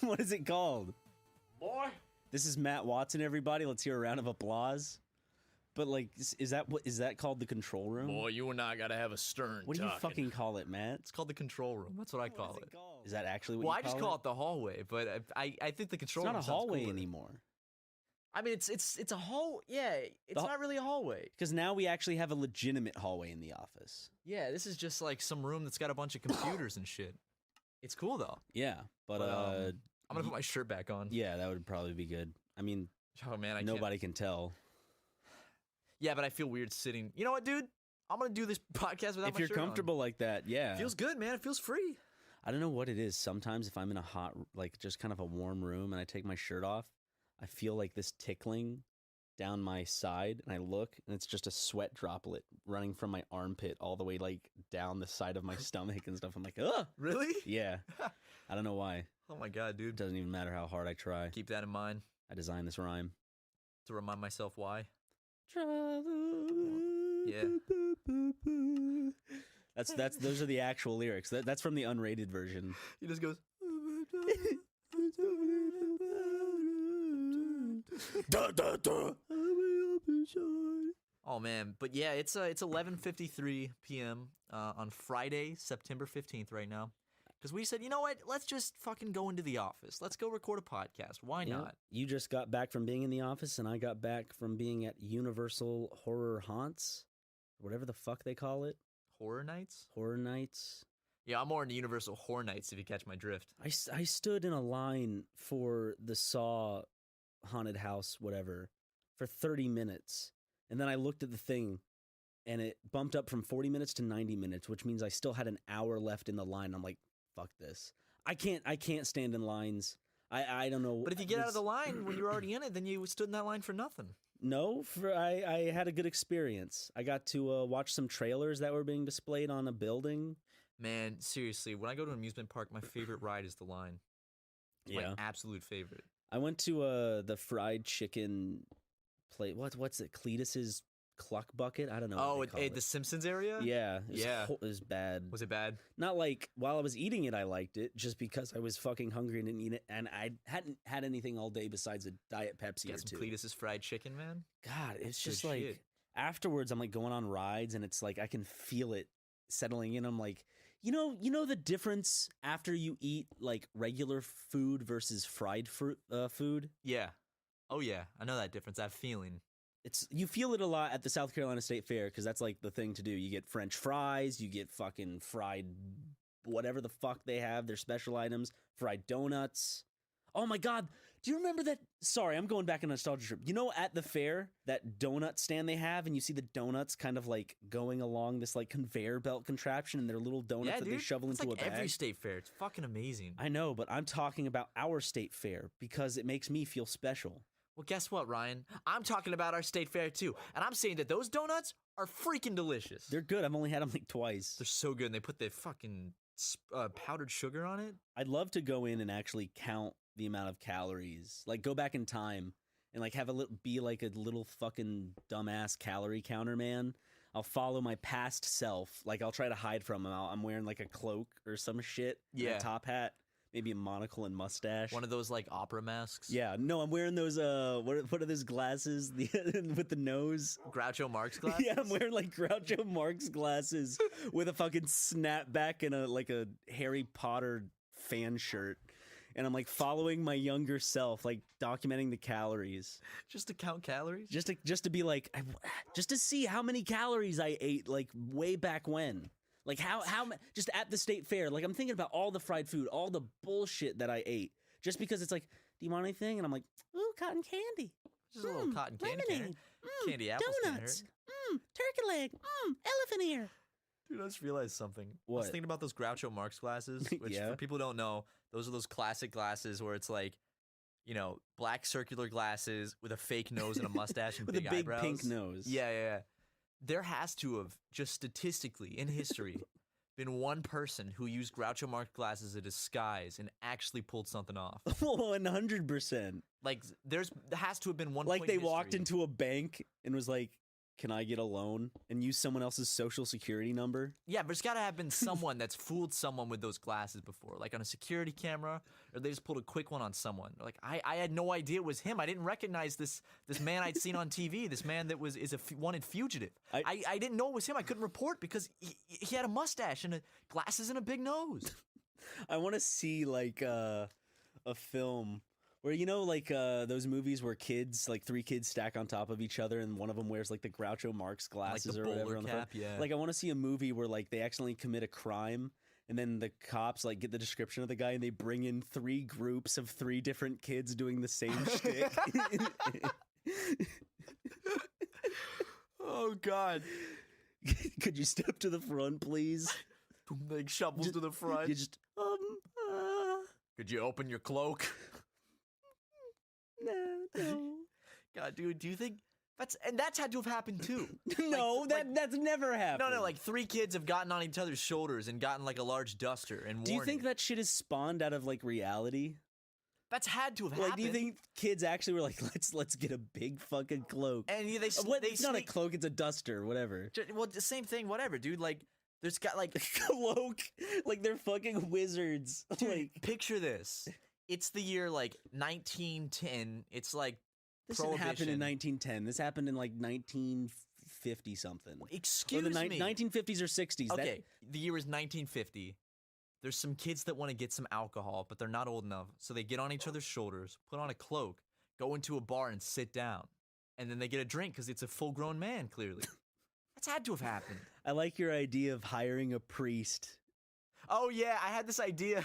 What is it called? Boy. This is Matt Watson, everybody. Let's hear a round of applause. But like, is that called the control room? Boy, you and I gotta have a stern What do you talking. fucking call it, Matt? It's called the control room. That's what I call it. Is that actually what Well, you I just call it the hallway, but I think the control room It's not a hallway cooler. anymore. I mean, it's a hall. Yeah, it's not really a hallway. Because now we actually have a legitimate hallway in the office. Yeah, this is just like some room that's got a bunch of computers and shit. It's cool though. Yeah, but I'm gonna put my shirt back on. yeah, that would probably be good. I mean, Oh man, nobody can tell. Yeah, but I feel weird sitting. You know what, dude? I'm gonna do this podcast without If my you're shirt comfortable like that, yeah. on. Feels good, man. It feels free. I don't know what it is. Sometimes if I'm in a hot, like just kind of a warm room and I take my shirt off, I feel like this tickling down my side, and I look, and it's just a sweat droplet running from my armpit all the way like down the side of my stomach and stuff. I'm like, ugh. Really? Yeah. I don't know why. Oh my god, It dude. doesn't even matter how hard I try. Keep that in mind I designed this rhyme. to remind myself why. Yeah. Those are the actual lyrics. That's from the unrated version. He just goes. Oh man, but yeah, it's 11:53 p.m. On Friday, September 15th, right now. Because we said, you know what? Let's just fucking go into the office. Let's go record a podcast. Why Yeah. not? You just got back from being in the office, and I got back from being at Universal Horror Haunts, whatever the fuck they call it. Horror nights? Horror Nights. Yeah, I'm more into Universal Horror Nights if you catch my drift. I stood in a line for the Saw haunted house, whatever, for 30 minutes. And then I looked at the thing, and it bumped up from 40 minutes to 90 minutes, which means I still had an hour left in the line. I'm like, fuck this. I can't stand in lines. I don't know. But if you get out of the line when you're already in it, then you stood in that line for nothing. No, I had a good experience. I got to watch some trailers that were being displayed on a building. Man, seriously, when I go to an amusement park, my favorite ride is the line. It's my absolute favorite. I went to the fried chicken plate. What's it? Cletus's Cluck Bucket? I don't know. Oh, what they call the Simpsons area? Yeah. Yeah. It was bad. Was it bad? Not like while I was eating it, I liked it, just because I was fucking hungry and didn't eat it, and I hadn't had anything all day besides a Diet Pepsi Get or some two. Cletus's fried chicken, man. God, it's That's just good like shit. afterwards, I'm like going on rides, and it's like I can feel it settling in. I'm like, you know the difference after you eat like regular food versus fried food. Yeah. Oh, yeah. I know that difference. That feeling. You feel it a lot at the South Carolina State Fair because that's like the thing to do. You get French fries, you get fucking fried whatever the fuck they have, their special items, fried donuts. Oh my God. Do you remember that? Sorry, I'm going back on a nostalgia trip. You know, at the fair, that donut stand they have, and you see the donuts kind of like going along this like conveyor belt contraption, and they're little donuts that they shovel into like a bag. Every state fair. It's fucking amazing. I know, but I'm talking about our state fair because it makes me feel special. Well, guess what, Ryan? I'm talking about our state fair too, and I'm saying that those donuts are freaking delicious. They're good. I've only had them like twice. They're so good, and they put the fucking powdered sugar on it. I'd love to go in and actually count the amount of calories. Like go back in time and like have be like a little fucking dumbass calorie counter, man. I'll follow my past self. Like I'll try to hide from him. I'm wearing like a cloak or some shit. And a top hat. Maybe a monocle and mustache. One of those like opera masks. Yeah, no, I'm wearing those. What are those glasses with the nose? Groucho Marx glasses. Yeah, I'm wearing like Groucho Marx glasses with a fucking snapback and a Harry Potter fan shirt, and I'm like following my younger self, like documenting the calories. Just to count calories. Just to be like, just to see how many calories I ate, like way back when. Like how just at the state fair, like I'm thinking about all the fried food, all the bullshit that I ate, just because it's like, do you want anything? And I'm like, ooh, cotton candy, just a little cotton candy, lemonade, candy apples, donuts, turkey leg, elephant ear. Dude, I just realized something. What? I was thinking about those Groucho Marx glasses, which Yeah. for people who don't know, those are those classic glasses where it's like, you know, black circular glasses with a fake nose and a mustache and with big a big eyebrows. pink nose. Yeah. There has to have, just statistically in history, been one person who used Groucho Marx glasses as a disguise and actually pulled something off. 100%. Like, there has to have been one Like point they in walked history- into a bank and was like, can I get a loan and use someone else's social security number? Yeah, there's got to have been someone that's fooled someone with those glasses before, like on a security camera, or they just pulled a quick one on someone. Like I had no idea it was him. I didn't recognize this man I'd seen on TV. This man that is a wanted fugitive. I didn't know it was him. I couldn't report because he had a mustache and glasses and a big nose. I want to see like a film where, you know, like those movies where kids, like 3 kids stack on top of each other and one of them wears like the Groucho Marx glasses the or whatever bowler on the cap, front. yeah. Like I want to see a movie where like they accidentally commit a crime and then the cops like get the description of the guy and they bring in 3 groups of 3 different kids doing the same shtick. Oh God! Could you step to the front, please? Like shovels to the front. You just Could you open your cloak? no. God, dude, do you think that's had to have happened too? No, that's never happened. No, like 3 kids have gotten on each other's shoulders and gotten like a large duster and Do you think that shit is spawned out of like reality? That's had to have happened. Like, do you think kids actually were like, let's get a big fucking cloak? And It's not a cloak, it's a duster, whatever. Well, the same thing, whatever, dude. Like, there's got like cloak, like they're fucking wizards. Dude, like, picture this. It's the year like 1910. It's like this didn't Prohibition. happen in 1910. This happened in like 1950 something. Excuse or the me. 1950s or 60s. Okay, the year is 1950. There's some kids that want to get some alcohol, but they're not old enough. So they get on each other's shoulders, put on a cloak, go into a bar and sit down. And then they get a drink because it's a full-grown man, clearly. That's had to have happened. I like your idea of hiring a priest. Oh, yeah, I had this idea.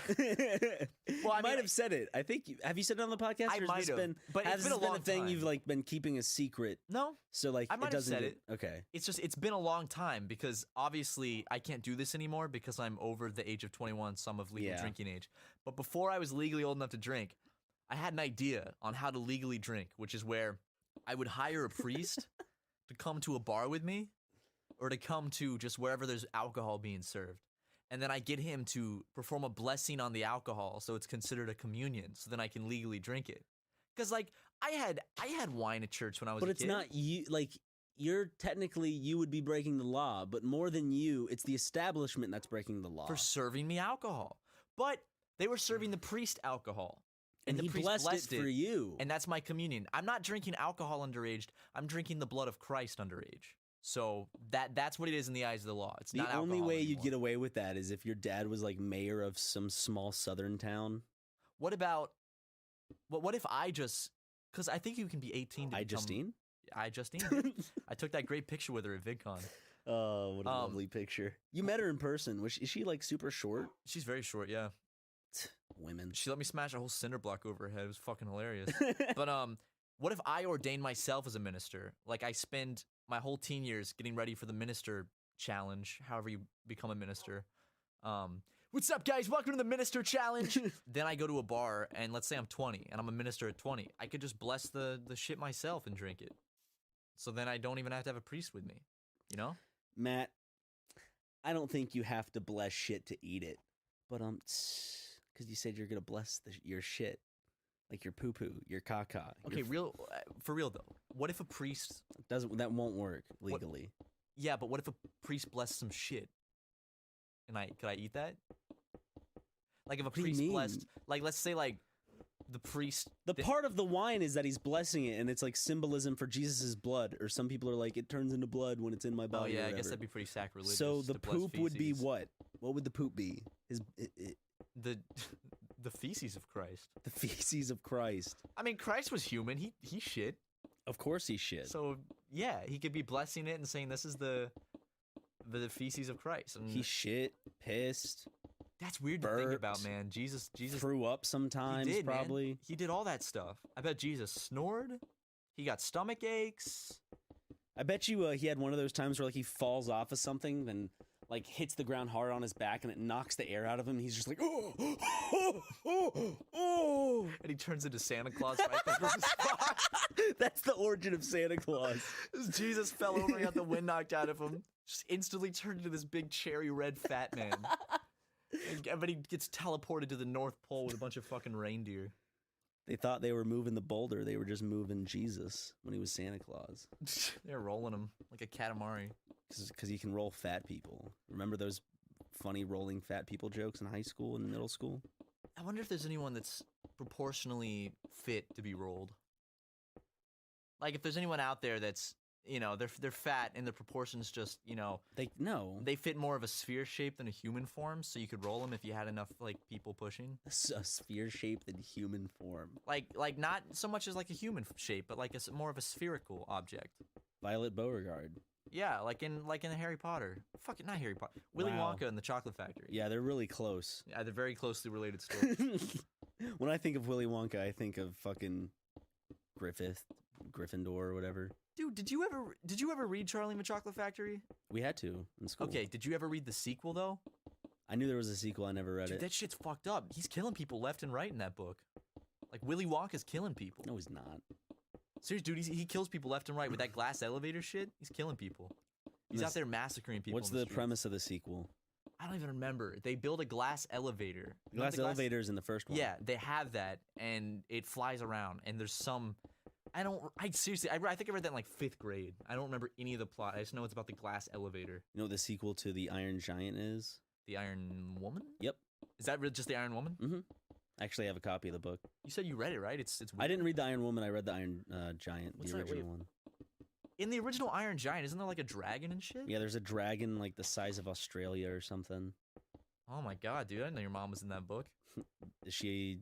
Well, I might have said it. I think have you said it on the podcast? I might have. But has it's been a this long thing time. you've like been keeping a secret? No. So like I might it have doesn't said get, it. Okay. It's been a long time because obviously I can't do this anymore because I'm over the age of 21, so I'm of legal drinking age. But before I was legally old enough to drink, I had an idea on how to legally drink, which is where I would hire a priest to come to a bar with me or to come to just wherever there's alcohol being served. And then I get him to perform a blessing on the alcohol so it's considered a communion so then I can legally drink it. Because, like, I had wine at church when I was a kid. But it's not you, like, you're technically, you would be breaking the law, but more than you, it's the establishment that's breaking the law. For serving me alcohol. But they were serving the priest alcohol. And the he priest blessed it for you. And that's my communion. I'm not drinking alcohol underage. I'm drinking the blood of Christ underage. So that's what it is in the eyes of the law. It's not alcohol The only way anymore. you'd get away with that is if your dad was like mayor of some small southern town. What about, what if I just, because I think you can be 18 to Justine? Justine. I took that great picture with her at VidCon. Oh, what a lovely picture. You met her in person. Is she like super short? She's very short, yeah. Women. She let me smash a whole cinder block over her head. It was fucking hilarious. But what if I ordained myself as a minister? Like I spend my whole teen years getting ready for the minister challenge, however you become a minister. What's up, guys? Welcome to the minister challenge. Then I go to a bar, and let's say I'm 20, and I'm a minister at 20. I could just bless the shit myself and drink it. So then I don't even have to have a priest with me, you know? Matt, I don't think you have to bless shit to eat it. But because you said you're gonna bless your shit, like your poo poo, your caca. Okay, for real though. What if a priest that won't work legally? Yeah, but what if a priest blessed some shit? And could I eat that? Like if a priest blessed, like let's say like the priest. The part of the wine is that he's blessing it, and it's like symbolism for Jesus's blood. Or some people are like, it turns into blood when it's in my body. Oh yeah, or I guess whatever. that'd be pretty sacrilegious. So the to bless poop would be feces. what? What would the poop be? The feces of Christ. The feces of Christ. I mean, Christ was human. He shit. Of course he shit. So yeah, he could be blessing it and saying this is the feces of Christ. And he shit, pissed. That's weird to think about, man. Jesus threw up sometimes. He did, probably. Man. He did all that stuff. I bet Jesus snored. He got stomach aches. I bet you he had one of those times where like he falls off of something, then like hits the ground hard on his back, and it knocks the air out of him. And he's just like, oh, and he turns into Santa Claus right there from the spot. That's the origin of Santa Claus. Jesus fell over and got the wind knocked out of him. Just instantly turned into this big cherry red fat man. But he gets teleported to the North Pole with a bunch of fucking reindeer. They thought they were moving the boulder. They were just moving Jesus when he was Santa Claus. They're rolling him like a Katamari. Because you can roll fat people. Remember those funny rolling fat people jokes in high school and middle school? I wonder if there's anyone that's proportionally fit to be rolled. Like if there's anyone out there that's, you know, they're fat and the proportions just, you know, they fit more of a sphere shape than a human form, so you could roll them if you had enough like people pushing. A sphere shaped in human form. Like not so much as like a human shape, but like more of a spherical object. Violet Beauregard. Yeah, like in Harry Potter. Fuck it, not Harry Potter. Willy Wonka and the Chocolate Factory. Yeah, they're really close. Yeah, they're very closely related stories. When I think of Willy Wonka, I think of fucking Gryffindor or whatever. Dude, did you ever read Charlie and the Chocolate Factory? We had to in school. Okay, did you ever read the sequel though? I knew there was a sequel. I never read it. That shit's fucked up. He's killing people left and right in that book. Like Willy Wonka's killing people. No, he's not. Serious, dude, he kills people left and right with that glass elevator shit. He's killing people. He's out there massacring people. What's the premise of the sequel? I don't even remember. They build a glass elevator. Glass elevator's in the first one. Yeah, they have that, and it flies around, and there's some... seriously, I think I read that in like 5th grade. I don't remember any of the plot. I just know it's about the glass elevator. You know what the sequel to The Iron Giant is? The Iron Woman? Yep. Is that really just the Iron Woman? Mm-hmm. Actually, I have a copy of the book. You said you read it, right? It's. I didn't read the Iron Woman. I read the Iron Giant, What's the that? original one. In the original Iron Giant, isn't there like a dragon and shit? Yeah, there's a dragon like the size of Australia or something. Oh my god, dude! I didn't know your mom was in that book. Is she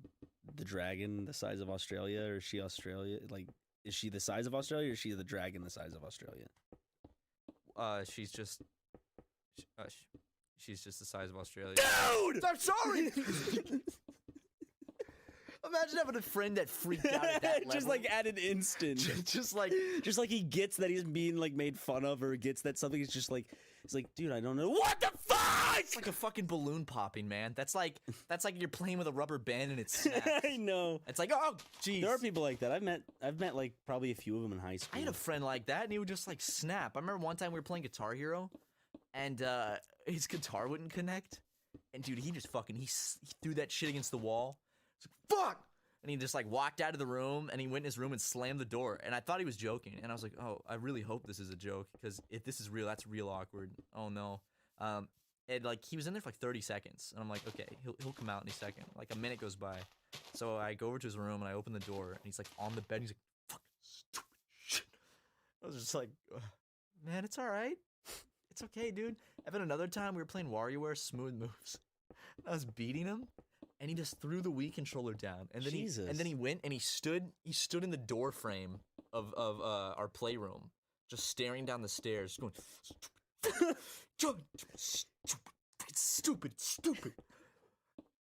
the dragon the size of Australia, or is she Australia? Like, is she the size of Australia, or is she the dragon the size of Australia? She's just. She's just the size of Australia. Dude! I'm sorry! Imagine having a friend that freaked out at that level. Just like at an instant. just like he gets that he's being like made fun of, or gets that something is just like, he's like, dude, I don't know. What the fuck? It's like a fucking balloon popping, man. That's like you're playing with a rubber band and it snaps. I know. It's like, oh, jeez. There are people like that. I've met like probably a few of them in high school. I had a friend like that, and he would just like snap. I remember one time we were playing Guitar Hero, and his guitar wouldn't connect, and dude, he just fucking he threw that shit against the wall. It's like, fuck! And he just like walked out of the room, and he went in his room and slammed the door. And I thought he was joking, and I was like, oh, I really hope this is a joke, because if this is real, that's real awkward. Oh no. And like he was in there for like 30 seconds, and I'm like, okay, he'll come out in a second. Like a minute goes by, so I go over to his room and I open the door, and he's like on the bed. And he's like, fuck, stupid shit. I was just like, man, it's all right. It's okay, dude. And then another time we were playing WarioWare Smooth Moves. I was beating him, and he just threw the Wii controller down. And then he went and he stood in the door frame of our playroom, just staring down the stairs, going, stupid.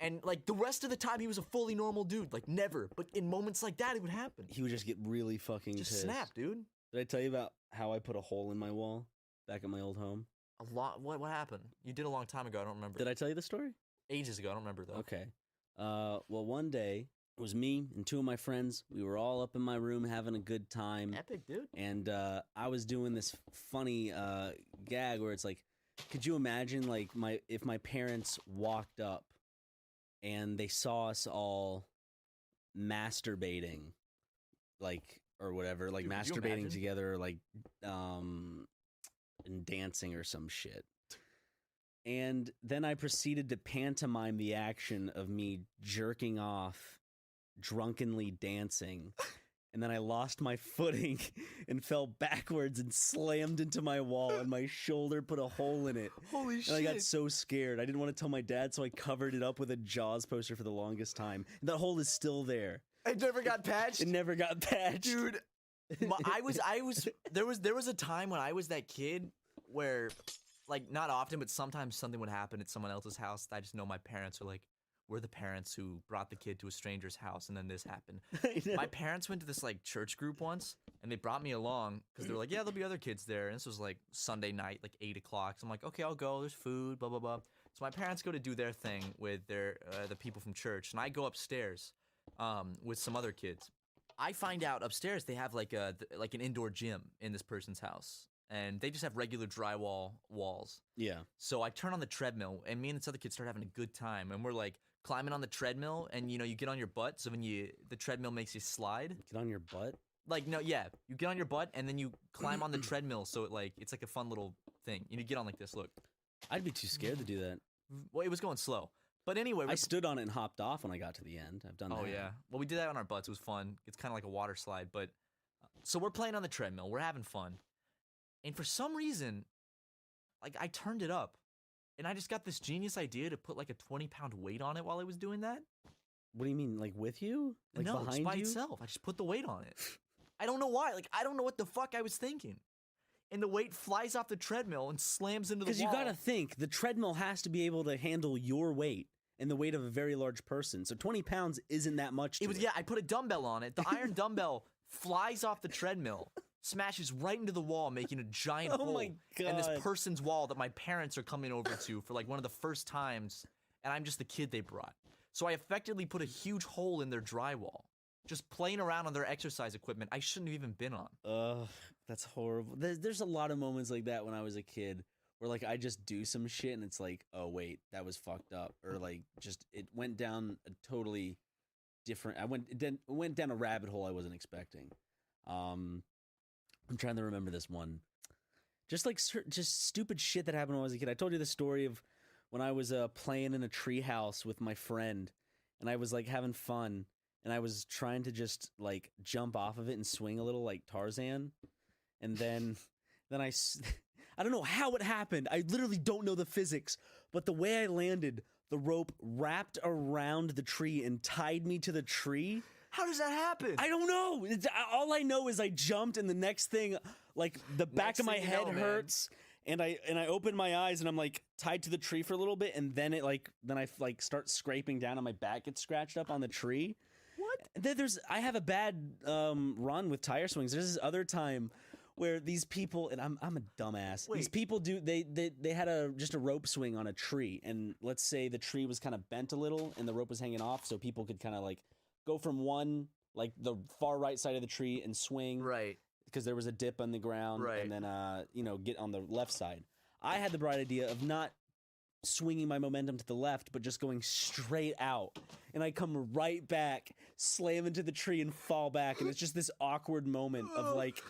And like the rest of the time, he was a fully normal dude, like never. But in moments like that, it would happen. He would just get really fucking just pissed. Snap, dude. Did I tell you about how I put a hole in my wall back at my old home? A lot. What happened? You did a long time ago. I don't remember. Did I tell you the story? Ages ago. I don't remember though. Okay. Well, one day it was me and 2 of my friends. We were all up in my room having a good time. Epic, dude. And I was doing this funny gag where it's like, could you imagine like if my parents walked up and they saw us all masturbating, like, or whatever, like Dude, masturbating together, like and dancing or some shit. And then I proceeded to pantomime the action of me jerking off, drunkenly dancing. And then I lost my footing and fell backwards and slammed into my wall, and my shoulder put a hole in it. Holy shit. And I got so scared. I didn't want to tell my dad, so I covered it up with a Jaws poster for the longest time. And that hole is still there. It never got patched? It never got patched. Dude, there was a time when I was that kid where, like, not often, but sometimes something would happen at someone else's house. I just know my parents are like, we're the parents who brought the kid to a stranger's house, and then this happened. My parents went to this, like, church group once, and they brought me along, because they were like, yeah, there'll be other kids there, and this was, like, Sunday night, like, 8 o'clock, so I'm like, okay, I'll go, there's food, blah, blah, blah. So my parents go to do their thing with the people from church, and I go upstairs with some other kids. I find out upstairs they have, like, an indoor gym in this person's house. And they just have regular drywall walls. Yeah. So I turn on the treadmill, and me and this other kid start having a good time. And we're like climbing on the treadmill, and you get on your butt, so when the treadmill makes you slide. Get on your butt? Like, no, yeah, you get on your butt, and then you climb on the treadmill, so it's like a fun little thing. You get on like this, look. I'd be too scared to do that. Well, it was going slow. But anyway. I stood on it and hopped off when I got to the end. I've done that. Oh, yeah. Well, we did that on our butts. It was fun. It's kind of like a water slide. But so we're playing on the treadmill. We're having fun. And for some reason, like, I turned it up. And I just got this genius idea to put like a 20-pound weight on it while I was doing that. What do you mean, like with you? Like no, behind it's by you? itself. I just put the weight on it. I don't know why. Like, I don't know what the fuck I was thinking. And the weight flies off the treadmill and slams into the wall. Because you gotta think, the treadmill has to be able to handle your weight and the weight of a very large person. So 20 pounds isn't that much to it. Yeah, I put a dumbbell on it. The iron dumbbell flies off the treadmill, smashes right into the wall, making a giant hole. Oh my God. And this person's wall that my parents are coming over to for like one of the first times, and I'm just the kid they brought. So I effectively put a huge hole in their drywall, just playing around on their exercise equipment I shouldn't have even been on. Ugh, that's horrible. There's a lot of moments like that when I was a kid where like I just do some shit and it's like, oh wait, that was fucked up, or like just it went down a totally different. It went down a rabbit hole I wasn't expecting. I'm trying to remember this one. Just stupid shit that happened when I was a kid. I told you the story of when I was playing in a treehouse with my friend, and I was like having fun, and I was trying to just like jump off of it and swing a little like Tarzan, and then I don't know how it happened. I literally don't know the physics, but the way I landed, the rope wrapped around the tree and tied me to the tree. How does that happen? I don't know. All I know is I jumped, and the next thing, like the back of my head hurts, and I open my eyes, and I'm like tied to the tree for a little bit, and then I start scraping down, and my back gets scratched up on the tree. What? And then I have a bad run with tire swings. There's this other time where these people, and I'm a dumbass. Wait. These people they had just a rope swing on a tree, and let's say the tree was kind of bent a little, and the rope was hanging off, so people could kind of like go from one, like the far right side of the tree and swing. Right. Because there was a dip on the ground. Right. And then, get on the left side. I had the bright idea of not swinging my momentum to the left, but just going straight out. And I come right back, slam into the tree and fall back. And it's just this awkward moment of like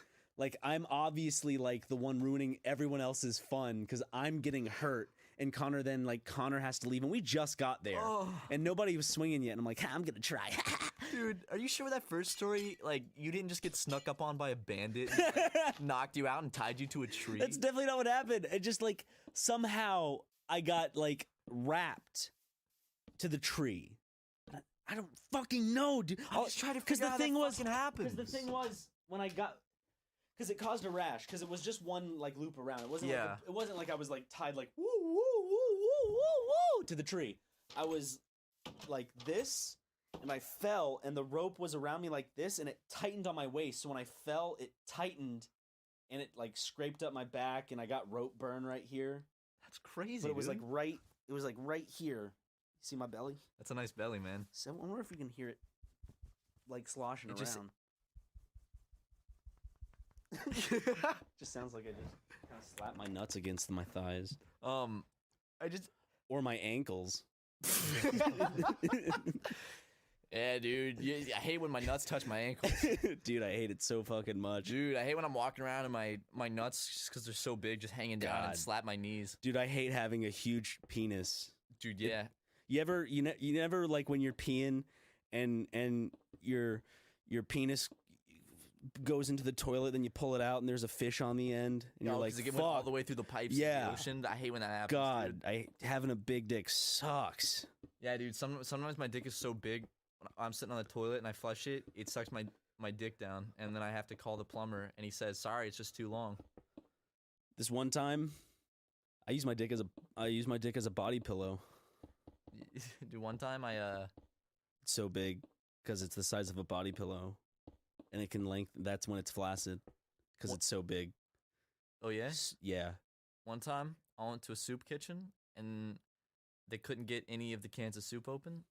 I'm obviously like the one ruining everyone else's fun because I'm getting hurt. And Connor has to leave, and we just got there, and nobody was swinging yet. And I'm like, I'm gonna try. Dude, are you sure that first story, like, you didn't just get snuck up on by a bandit, and, like, knocked you out and tied you to a tree? That's definitely not what happened. It just like somehow I got like wrapped to the tree. I don't fucking know, dude. I was trying to figure out how that fucking happens. Because the thing was when I got. Because it caused a rash. Because it was just one like loop around. It wasn't. Yeah. Like it wasn't like I was like tied like woo woo woo woo woo woo to the tree. I was like this, and I fell, and the rope was around me like this, and it tightened on my waist. So when I fell, it tightened, and it like scraped up my back, and I got rope burn right here. That's crazy. But it was dude. like right. It was like right here. See my belly? That's a nice belly, man. So I wonder if you can hear it, like sloshing around. Just sounds like I just kind of slap my nuts against my thighs. Or my ankles. Yeah, dude. I hate when my nuts touch my ankles. Dude, I hate it so fucking much. Dude, I hate when I'm walking around and my nuts, just because they're so big, just hanging down and slap my knees. Dude, I hate having a huge penis. Dude, yeah. You never like when you're peeing and your penis goes into the toilet, then you pull it out and there's a fish on the end, and you're like, it went all the way through the pipes of the ocean. I hate when that happens. God, dude. Having a big dick sucks. Yeah, dude. Sometimes my dick is so big, when I'm sitting on the toilet and I flush it, it sucks my dick down, and then I have to call the plumber, and he says, "Sorry, it's just too long." This one time, I use my dick as a body pillow. Dude, one time It's so big because it's the size of a body pillow. And it can that's when it's flaccid, because it's so big. Oh, yeah? Yeah. One time, I went to a soup kitchen, and they couldn't get any of the cans of soup open,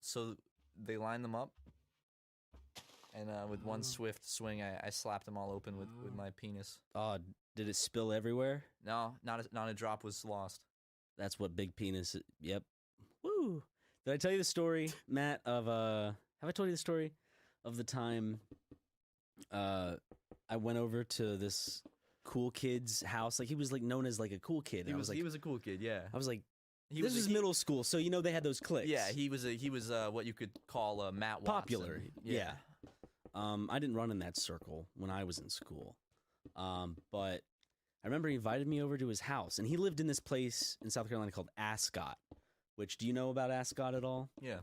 so they lined them up, and with one swift swing, I slapped them all open with my penis. Oh, did it spill everywhere? No, not a drop was lost. That's what big penis. Yep. Woo. Did I tell you the story, Matt, of have I told you the story of the time I went over to this cool kid's house? Like, he was like known as like a cool kid. He I was was like, a cool kid, yeah. I was like, He this was middle school, so you know they had those cliques. Yeah, he was what you could call a Matt Watson. Popular. Yeah. I didn't run in that circle when I was in school. But I remember he invited me over to his house, and he lived in this place in South Carolina called Ascot. Which, do you know about Ascot at all? Yeah.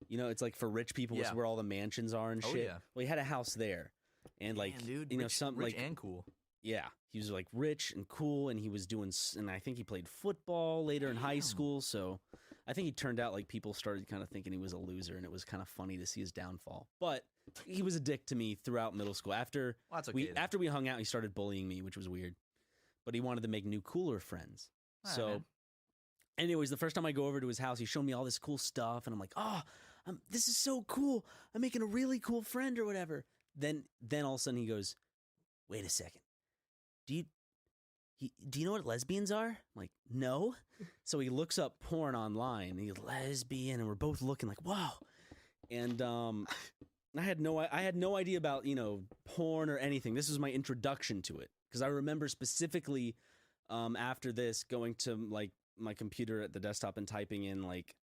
You know, it's like for rich people, it's Yeah. where all the mansions are and Oh, shit. yeah. Well, he had a house there, and like, Man, dude, you know, rich, some rich like, and cool. yeah, he was like rich and cool, and he was doing, and I think he played football later in high Damn. school. So, I think he turned out like people started kind of thinking he was a loser, and it was kind of funny to see his downfall. But he was a dick to me throughout middle school. After Well, that's okay. after we hung out, he started bullying me, which was weird. But he wanted to make new, cooler friends. All right, So. man. Anyways, the first time I go over to his house, he showed me all this cool stuff, and I'm like, oh, this is so cool. I'm making a really cool friend or whatever. Then all of a sudden he goes, wait a second. Do you know what lesbians are? I'm like, no. So he looks up porn online, and he's lesbian, and we're both looking like, wow. And I had no idea about, you know, porn or anything. This was my introduction to it, because I remember specifically after this going to like my computer at the desktop and typing in like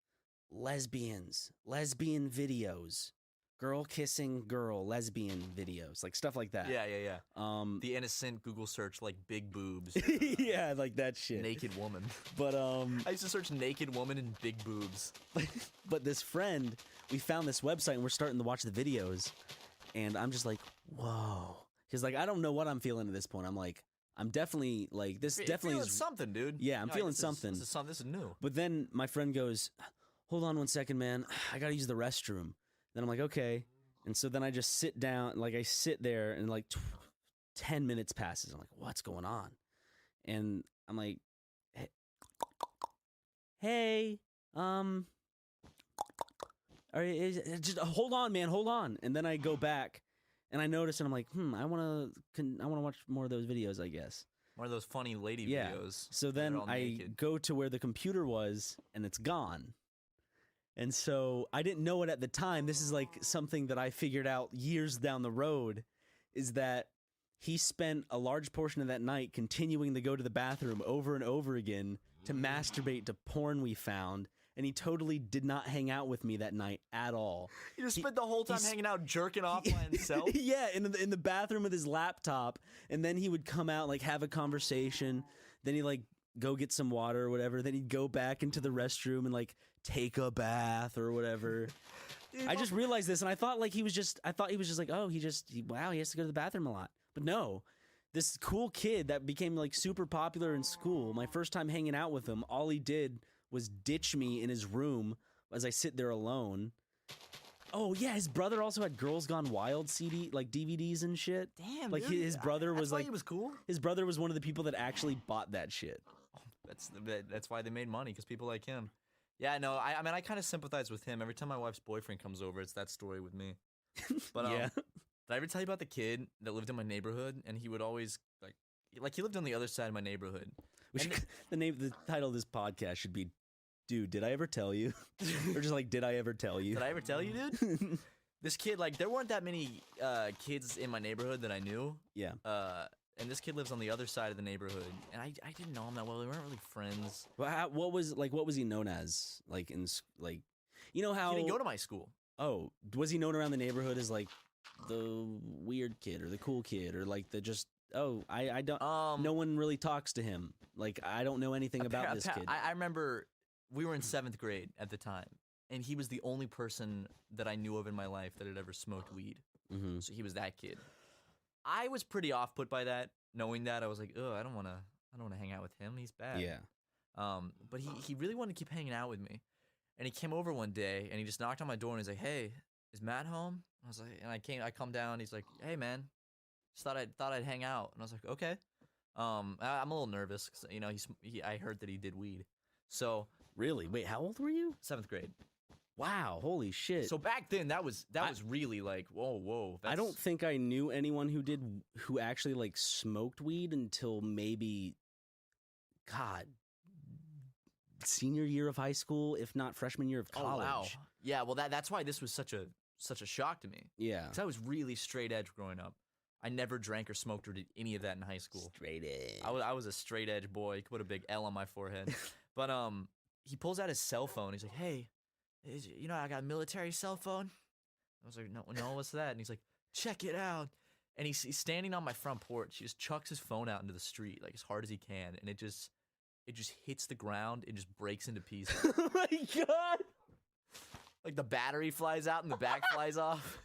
lesbian videos, girl kissing girl, lesbian videos, like stuff like that. Yeah. The innocent Google search, like big boobs, yeah, like that shit. naked woman. But I used to search naked woman and big boobs. but this friend, we found this website and we're starting to watch the videos, and I'm just like, whoa, because like I don't know what I'm feeling at this point. I'm like, I'm definitely like this. You're Definitely feeling is something, dude. Yeah, I'm Like, feeling this something. This is new. But then my friend goes, hold on one second, man. I got to use the restroom. Then I'm like, okay. And so then I just sit down, like I sit there, and like 10 minutes passes. I'm like, what's going on? And I'm like, hey, all right, just hold on, man, hold on. And then I go back, and I notice, and I'm like, I want to watch more of those videos, I guess. One of those funny lady Yeah. videos. So where they're then all I naked. go to where the computer was, and it's gone. And so I didn't know it at the time. This is like something that I figured out years down the road, is that he spent a large portion of that night continuing to go to the bathroom over and over again to masturbate to porn we found. And he totally did not hang out with me that night at all. He just spent the whole time hanging out, jerking off by himself. Yeah, in the bathroom with his laptop, and then he would come out, like have a conversation. Then he'd like go get some water or whatever. Then he'd go back into the restroom and like take a bath or whatever. Dude, I just realized this, and I thought he was just like, oh, he has to go to the bathroom a lot. But no, this cool kid that became like super popular in school. My first time hanging out with him, all he did was ditch me in his room as I sit there alone. Oh yeah, his brother also had Girls Gone Wild DVDs and shit. Damn, like dude. his brother That's was why like he was cool. His brother was one of the people that actually bought that shit. That's why they made money, because people like him. Yeah, no, I mean I kind of sympathize with him. Every time my wife's boyfriend comes over, it's that story with me. But Yeah. did I ever tell you about the kid that lived in my neighborhood, and he would always like he lived on the other side of my neighborhood. The title of this podcast should be, dude, did I ever tell you? Or just like, did I ever tell you? Did I ever tell you, dude? This kid, like, there weren't that many kids in my neighborhood that I knew. Yeah. And this kid lives on the other side of the neighborhood, and I didn't know him that well. We weren't really friends. Well, what was he known as? Like you know how He didn't go to my school. Oh, was he known around the neighborhood as like the weird kid or the cool kid or like the just? Oh, I don't. No one really talks to him. Like I don't know anything about this kid. I remember we were in 7th grade at the time, and he was the only person that I knew of in my life that had ever smoked weed. Mm-hmm. So he was that kid. I was pretty off put by that. Knowing that, I was like, I don't want to hang out with him. He's bad. Yeah. But he really wanted to keep hanging out with me, and he came over one day and he just knocked on my door and he's like, "Hey, is Matt home?" I was like, and I come down. He's like, "Hey, man, just thought I'd hang out." And I was like, "Okay." I'm a little nervous because I heard that he did weed. So Really? Wait, how old were you? 7th grade. Wow, holy shit. So back then, that was really like, whoa. I don't think I knew anyone who actually like smoked weed until maybe, God, senior year of high school, if not freshman year of college. Oh, wow. Yeah, well, that's why this was such a shock to me. Yeah. Because I was really straight edge growing up. I never drank or smoked or did any of that in high school. Straight edge. I was a straight edge boy. Could put a big L on my forehead. But he pulls out his cell phone. He's like, hey, I got a military cell phone. I was like, no, what's that? And he's like, check it out. And he's standing on my front porch. He just chucks his phone out into the street like as hard as he can, and it just hits the ground and just breaks into pieces. Oh my god! Like the battery flies out and the back flies off.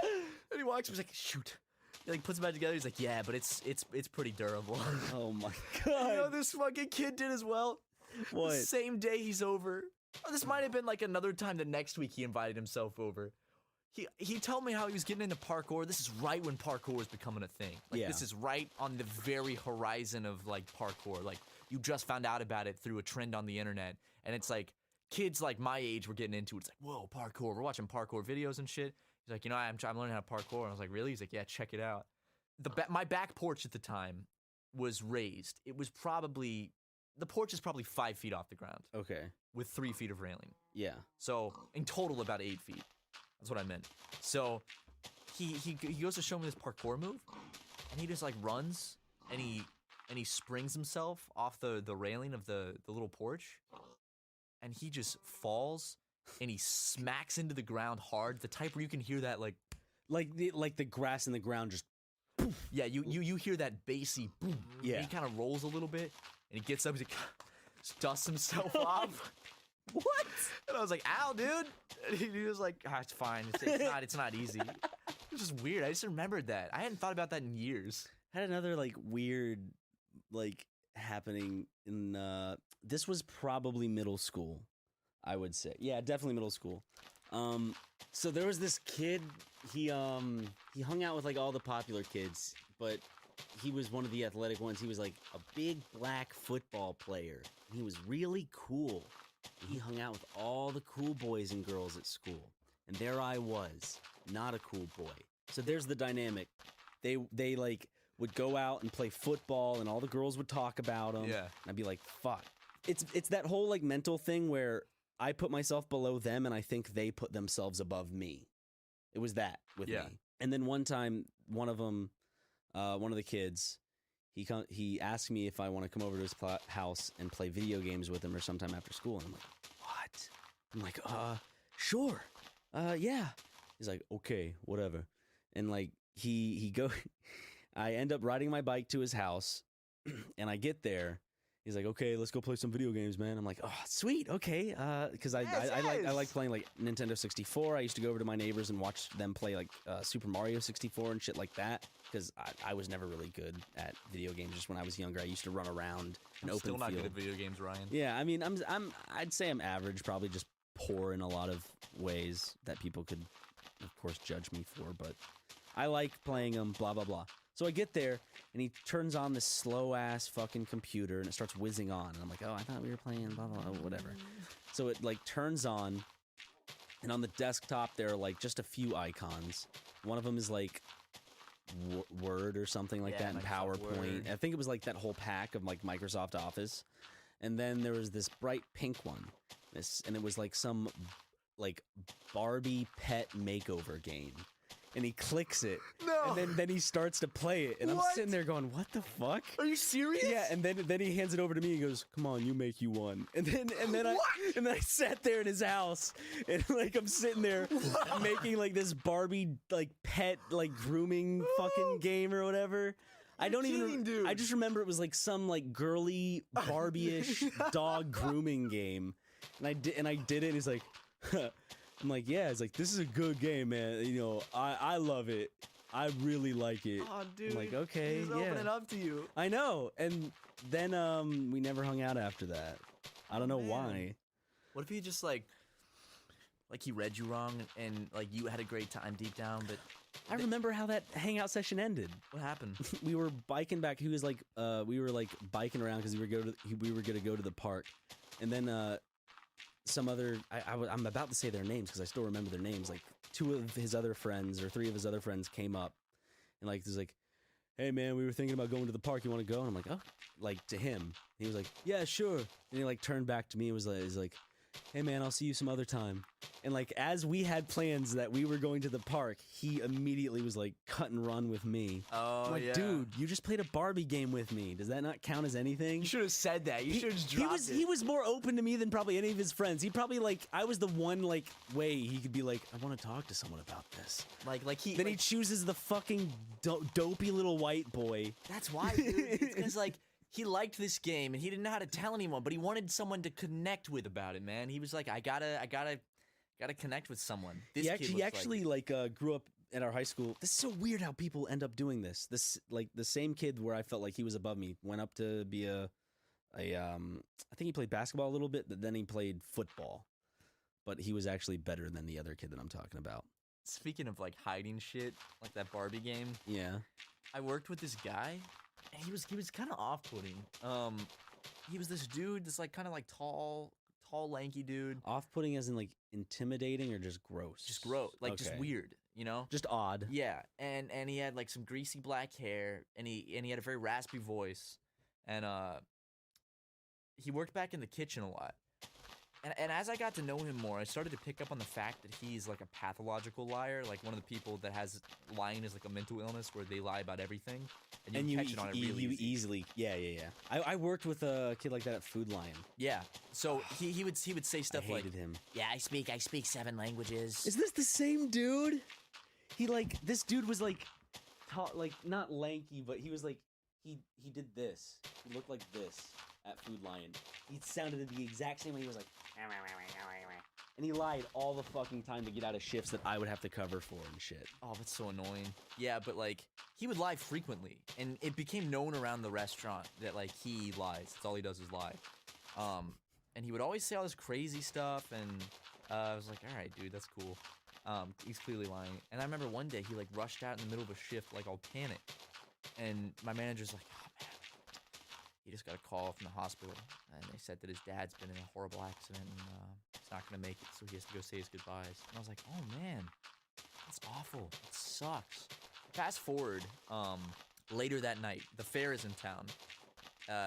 And he walks. He's like, shoot. He like puts it back together. He's like, yeah, but it's pretty durable. Oh my god! You know what this fucking kid did as well? What? The same day he's over. Oh, this might have been like another time the next week he invited himself over. He told me how he was getting into parkour. This is right when parkour was becoming a thing. Like, yeah. This is right on the very horizon of, like, parkour. Like, you just found out about it through a trend on the internet. And it's like, kids like my age were getting into it. It's like, whoa, parkour. We're watching parkour videos and shit. He's like, I'm learning how to parkour. And I was like, really? He's like, yeah, check it out. My back porch at the time was raised. The porch is probably 5 feet off the ground. Okay. With 3 feet of railing. Yeah. So, in total, about 8 feet. That's what I meant. So he goes to show me this parkour move, and he just like runs and he springs himself off the railing of the little porch, and he just falls and he smacks into the ground hard, the type where you can hear that like the grass in the ground just poof. Yeah, you hear that bassy boom. Yeah. And he kind of rolls a little bit and he gets up, he's like just dusts himself off. What? And I was like, ow, dude. And he was like, it's fine. It's not easy. It's just weird. I just remembered that. I hadn't thought about that in years. Had another like weird like happening in this was probably middle school, I would say. Yeah, definitely middle school. So there was this kid, he hung out with like all the popular kids, but he was one of the athletic ones. He was like a big black football player. He was really cool. He hung out with all the cool boys and girls at school. And there I was, not a cool boy. So there's the dynamic. They like would go out and play football and all the girls would talk about them. Yeah. And I'd be like, fuck. It's that whole like mental thing where I put myself below them and I think they put themselves above me. It was that with me. And then one time, one of the kids, he asked me if I want to come over to his house and play video games with him or sometime after school. And I'm like, what? I'm like, sure. Yeah. He's like, okay, whatever. And like, I end up riding my bike to his house and I get there. He's like, okay, let's go play some video games, man. I'm like, oh, sweet, okay. Because I like playing like Nintendo 64. I used to go over to my neighbors and watch them play like Super Mario 64 and shit like that. Because I was never really good at video games. Just when I was younger, I used to run around an open Still not field. good at video games, Ryan. Yeah, I mean, I'd say I'm average, probably just poor in a lot of ways that people could, of course, judge me for. But I like playing them, blah, blah, blah. So I get there, and he turns on this slow-ass fucking computer, and it starts whizzing on. And I'm like, oh, I thought we were playing blah, blah, blah, whatever. So it, like, turns on, and on the desktop, there are, like, just a few icons. One of them is, like, Word or something like that, and PowerPoint. Word. I think it was, like, that whole pack of, like, Microsoft Office. And then there was this bright pink one. And it was, like, some, like, Barbie pet makeover game. And he clicks it, No. and then he starts to play it, and I'm What? sitting there going, "What the fuck?" Are you serious? Yeah, and then he hands it over to me. He goes, "Come on, you make you one." And then I sat there in his house, and like I'm sitting there making like this Barbie like pet like grooming fucking game or whatever. I don't even. dude. I just remember it was like some like girly Barbie-ish dog grooming game, and I did it. And he's like. I'm like, yeah, it's like, this is a good game, man. You know, I love it. I really like it. Oh, dude. I'm like, okay, He's yeah. opening up to you. I know. And then we never hung out after that. I don't know why. What if he just like he read you wrong and like you had a great time deep down, but I remember how that hangout session ended. what happened? We were biking back. He was like, we were like biking around because we were gonna go to the park, and then some other I'm about to say their names because I still remember their names. Like 2 of his other friends or 3 of his other friends came up, and like there's like, hey man, we were thinking about going to the park. You want to go? And I'm like, oh, like to him. He was like, yeah, sure. And he like turned back to me and was like, hey man, I'll see you some other time. And like as we had plans that we were going to the park, he immediately was like cut and run with me. Oh, I'm like, yeah. dude, you just played a Barbie game with me. Does that not count as anything? You should have said that. You should have just dropped it. He was more open to me than probably any of his friends. He probably like I was the one like way he could be like, I want to talk to someone about this. Then he chooses the fucking dopey little white boy. That's why, dude. Because like he liked this game and he didn't know how to tell anyone, but he wanted someone to connect with about it, man. He was like, I gotta connect with someone. This He actually grew up at our high school. This is so weird how people end up doing this. This like the same kid where I felt like he was above me went up to be I think he played basketball a little bit, but then he played football. But he was actually better than the other kid that I'm talking about. Speaking of like hiding shit, like that Barbie game. Yeah. I worked with this guy, and he was kind of off-putting. He was this dude, this like kind of like tall, lanky dude. Off-putting as in like intimidating or just gross? Just gross, like just Okay. weird, you know? Just odd. Yeah, and he had like some greasy black hair, and he had a very raspy voice, and he worked back in the kitchen a lot. And as I got to know him more, I started to pick up on the fact that he's like a pathological liar, like one of the people that has lying is like a mental illness where they lie about everything, and you catch it on it really easily. Yeah. I worked with a kid like that at Food Lion. Yeah. So he would say stuff I like, hated him. "Yeah, I speak 7 languages." Is this the same dude? This dude was like, tall, like not lanky, but he was like, he did this. He looked like this at Food Lion. He sounded the exact same way. He was like, and he lied all the fucking time to get out of shifts that I would have to cover for and shit. Oh, that's so annoying. Yeah, but like he would lie frequently, and it became known around the restaurant that like he lies. That's all he does is lie. And he would always say all this crazy stuff, and I was like, all right, dude, that's cool. He's clearly lying. And I remember one day he like rushed out in the middle of a shift, like all panicked, and my manager's like, oh man, he just got a call from the hospital, and they said that his dad's been in a horrible accident, and he's not gonna make it, so he has to go say his goodbyes. And I was like, oh man, that's awful. It sucks. Fast forward, later that night, the fair is in town.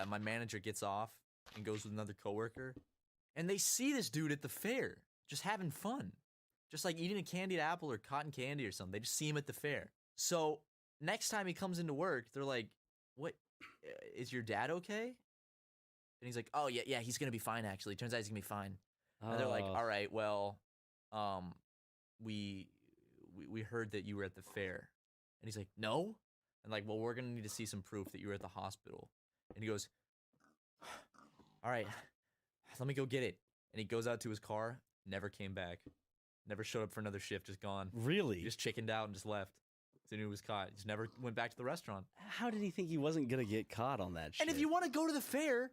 My manager gets off and goes with another coworker, and they see this dude at the fair, just having fun, just like eating a candied apple or cotton candy or something. They just see him at the fair. So next time he comes into work, they're like, what? Is your dad okay? And he's like, oh yeah, he's gonna be fine actually. Turns out he's gonna be fine. And they're like, all right, well, we heard that you were at the fair. And he's like, no. And like, well, we're gonna need to see some proof that you were at the hospital. And he goes, all right, let me go get it. And he goes out to his car, never came back, never showed up for another shift, just gone. Really? He just chickened out and just left. He knew he was caught. He just never went back to the restaurant. How did he think he wasn't gonna get caught on that shit? And if you want to go to the fair,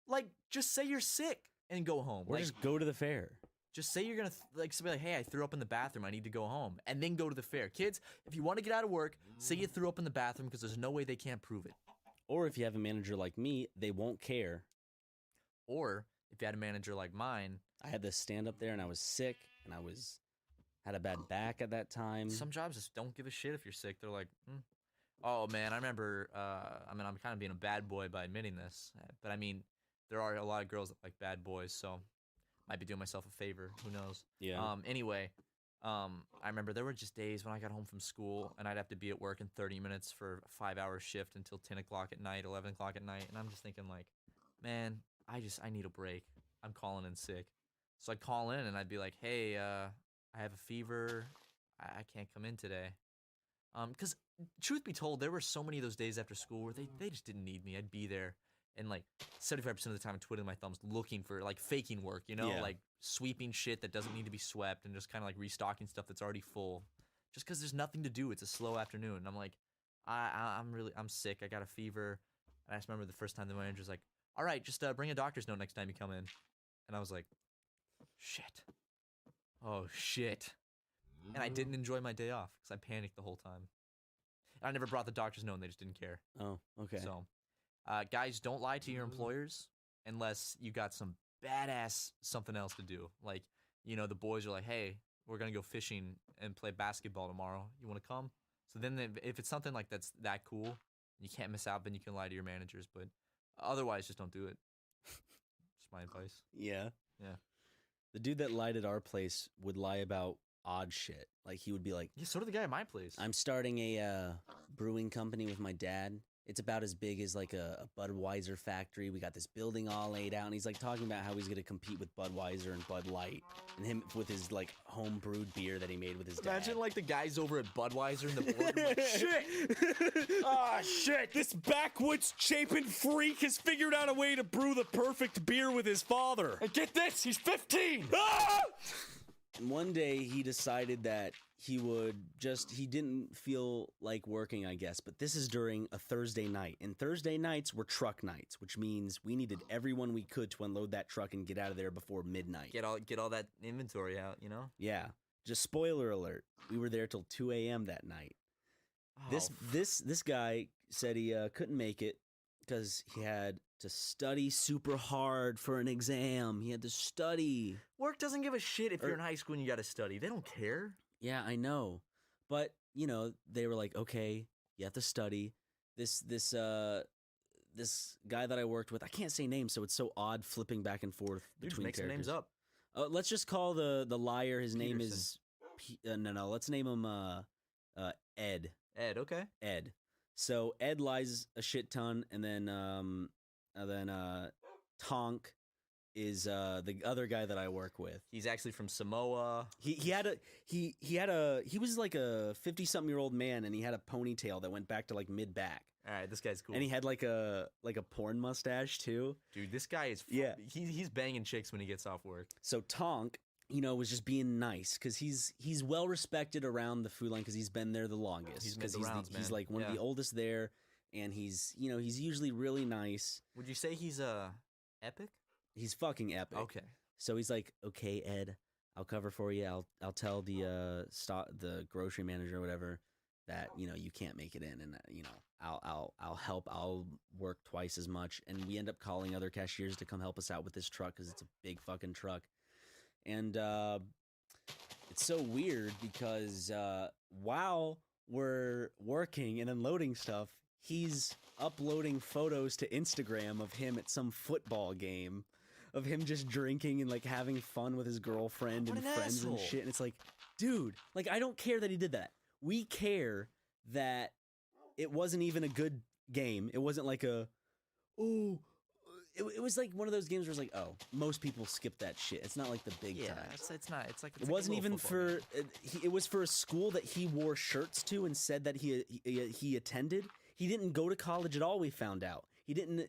like, just say you're sick and go home. or like, just go to the fair. just say you're gonna be like, hey, I threw up in the bathroom. I need to go home, and then go to the fair. Kids, if you want to get out of work, say you threw up in the bathroom because there's no way they can't prove it. Or if you have a manager like me, they won't care. Or if you had a manager like mine, I had to stand up there and I was sick and had a bad back at that time. some jobs just don't give a shit if you're sick. They're like, oh man, I remember. I'm kind of being a bad boy by admitting this, but I mean, there are a lot of girls that like bad boys, so might be doing myself a favor. Who knows? Yeah. Anyway, I remember there were just days when I got home from school and I'd have to be at work in 30 minutes for a 5-hour shift until 10 o'clock at night, 11 o'clock at night, and I'm just thinking like, man, I need a break. I'm calling in sick. So I'd call in and I'd be like, hey, I have a fever. I can't come in today. Because truth be told, there were so many of those days after school where they just didn't need me. I'd be there, and like 75% of the time I'm twiddling my thumbs looking for, like, faking work, you know? Yeah. Like sweeping shit that doesn't need to be swept and just kind of like restocking stuff that's already full. Just because there's nothing to do. It's a slow afternoon. And I'm like, I'm sick. I got a fever. And I just remember the first time the manager's like, all right, just bring a doctor's note next time you come in. And I was like, shit. Oh, shit. And I didn't enjoy my day off because I panicked the whole time. And I never brought the doctor's note and they just didn't care. Oh, okay. So, guys, don't lie to your employers unless you got some badass something else to do. Like, you know, the boys are like, hey, we're going to go fishing and play basketball tomorrow. You want to come? So then if it's something like that's that cool, You can't miss out, then you can lie to your managers, but otherwise, just don't do it. Just my advice. Yeah. Yeah. The dude that lied at our place would lie about odd shit. Like, he would be like, Yeah, so did the guy at my place. I'm starting a brewing company with my dad. It's about as big as like a Budweiser factory. We got this building all laid out, and he's like talking about how he's gonna compete with Budweiser and Bud Light, and him with his like home brewed beer that he made with his dad. Imagine like the guys over at Budweiser in the boardroom. Like, shit! Ah, shit! This backwoods Chapin freak has figured out a way to brew the perfect beer with his father. And get this, he's 15! Ah! And one day he decided that he didn't feel like working, I guess, but this is during a Thursday night. And Thursday nights were truck nights, which means we needed everyone we could to unload that truck and get out of there before midnight. Get all that inventory out, you know? Yeah. Just spoiler alert. We were there till 2 a.m. that night. Oh, This guy said he couldn't make it because he had to study super hard for an exam. He had to study. work doesn't give a shit if you're in high school and you gotta study. They don't care. Yeah, I know. But, you know, they were like, okay, you have to study. This guy that I worked with, I can't say names, so it's so odd flipping back and forth Dude, between make some characters. names up. Let's just call the liar. His name Peterson. is no. Let's name him Ed. Ed, okay. Ed. So Ed lies a shit ton, and then Tonk is the other guy that I work with. He's actually from Samoa. He was like a 50-something-year-old man, and he had a ponytail that went back to like mid back. All right, this guy's cool. And he had like a porn mustache too. Dude, this guy is Yeah. He's banging chicks when he gets off work. So Tonk, you know, was just being nice because he's well respected around the food line because he's been there the longest. He's made the rounds, he's man. like one of the oldest there, and he's usually really nice. Would you say he's epic? He's fucking epic. Okay. So he's like, okay, Ed, I'll cover for you. I'll tell the grocery manager or whatever that you can't make it in, and I'll help. I'll work twice as much, and we end up calling other cashiers to come help us out with this truck because it's a big fucking truck, and it's so weird because while we're working and unloading stuff, he's uploading photos to Instagram of him at some football game. Of him just drinking and like having fun with his girlfriend and friends and shit. And it's like, dude, like I don't care that he did that. We care that it wasn't even a good game. It wasn't like it was like one of those games where it's like, oh, most people skip that shit. It's not like the big time. It's not. It's like It wasn't even for. It was for a school that he wore shirts to and said that he attended. He didn't go to college at all. We found out he didn't.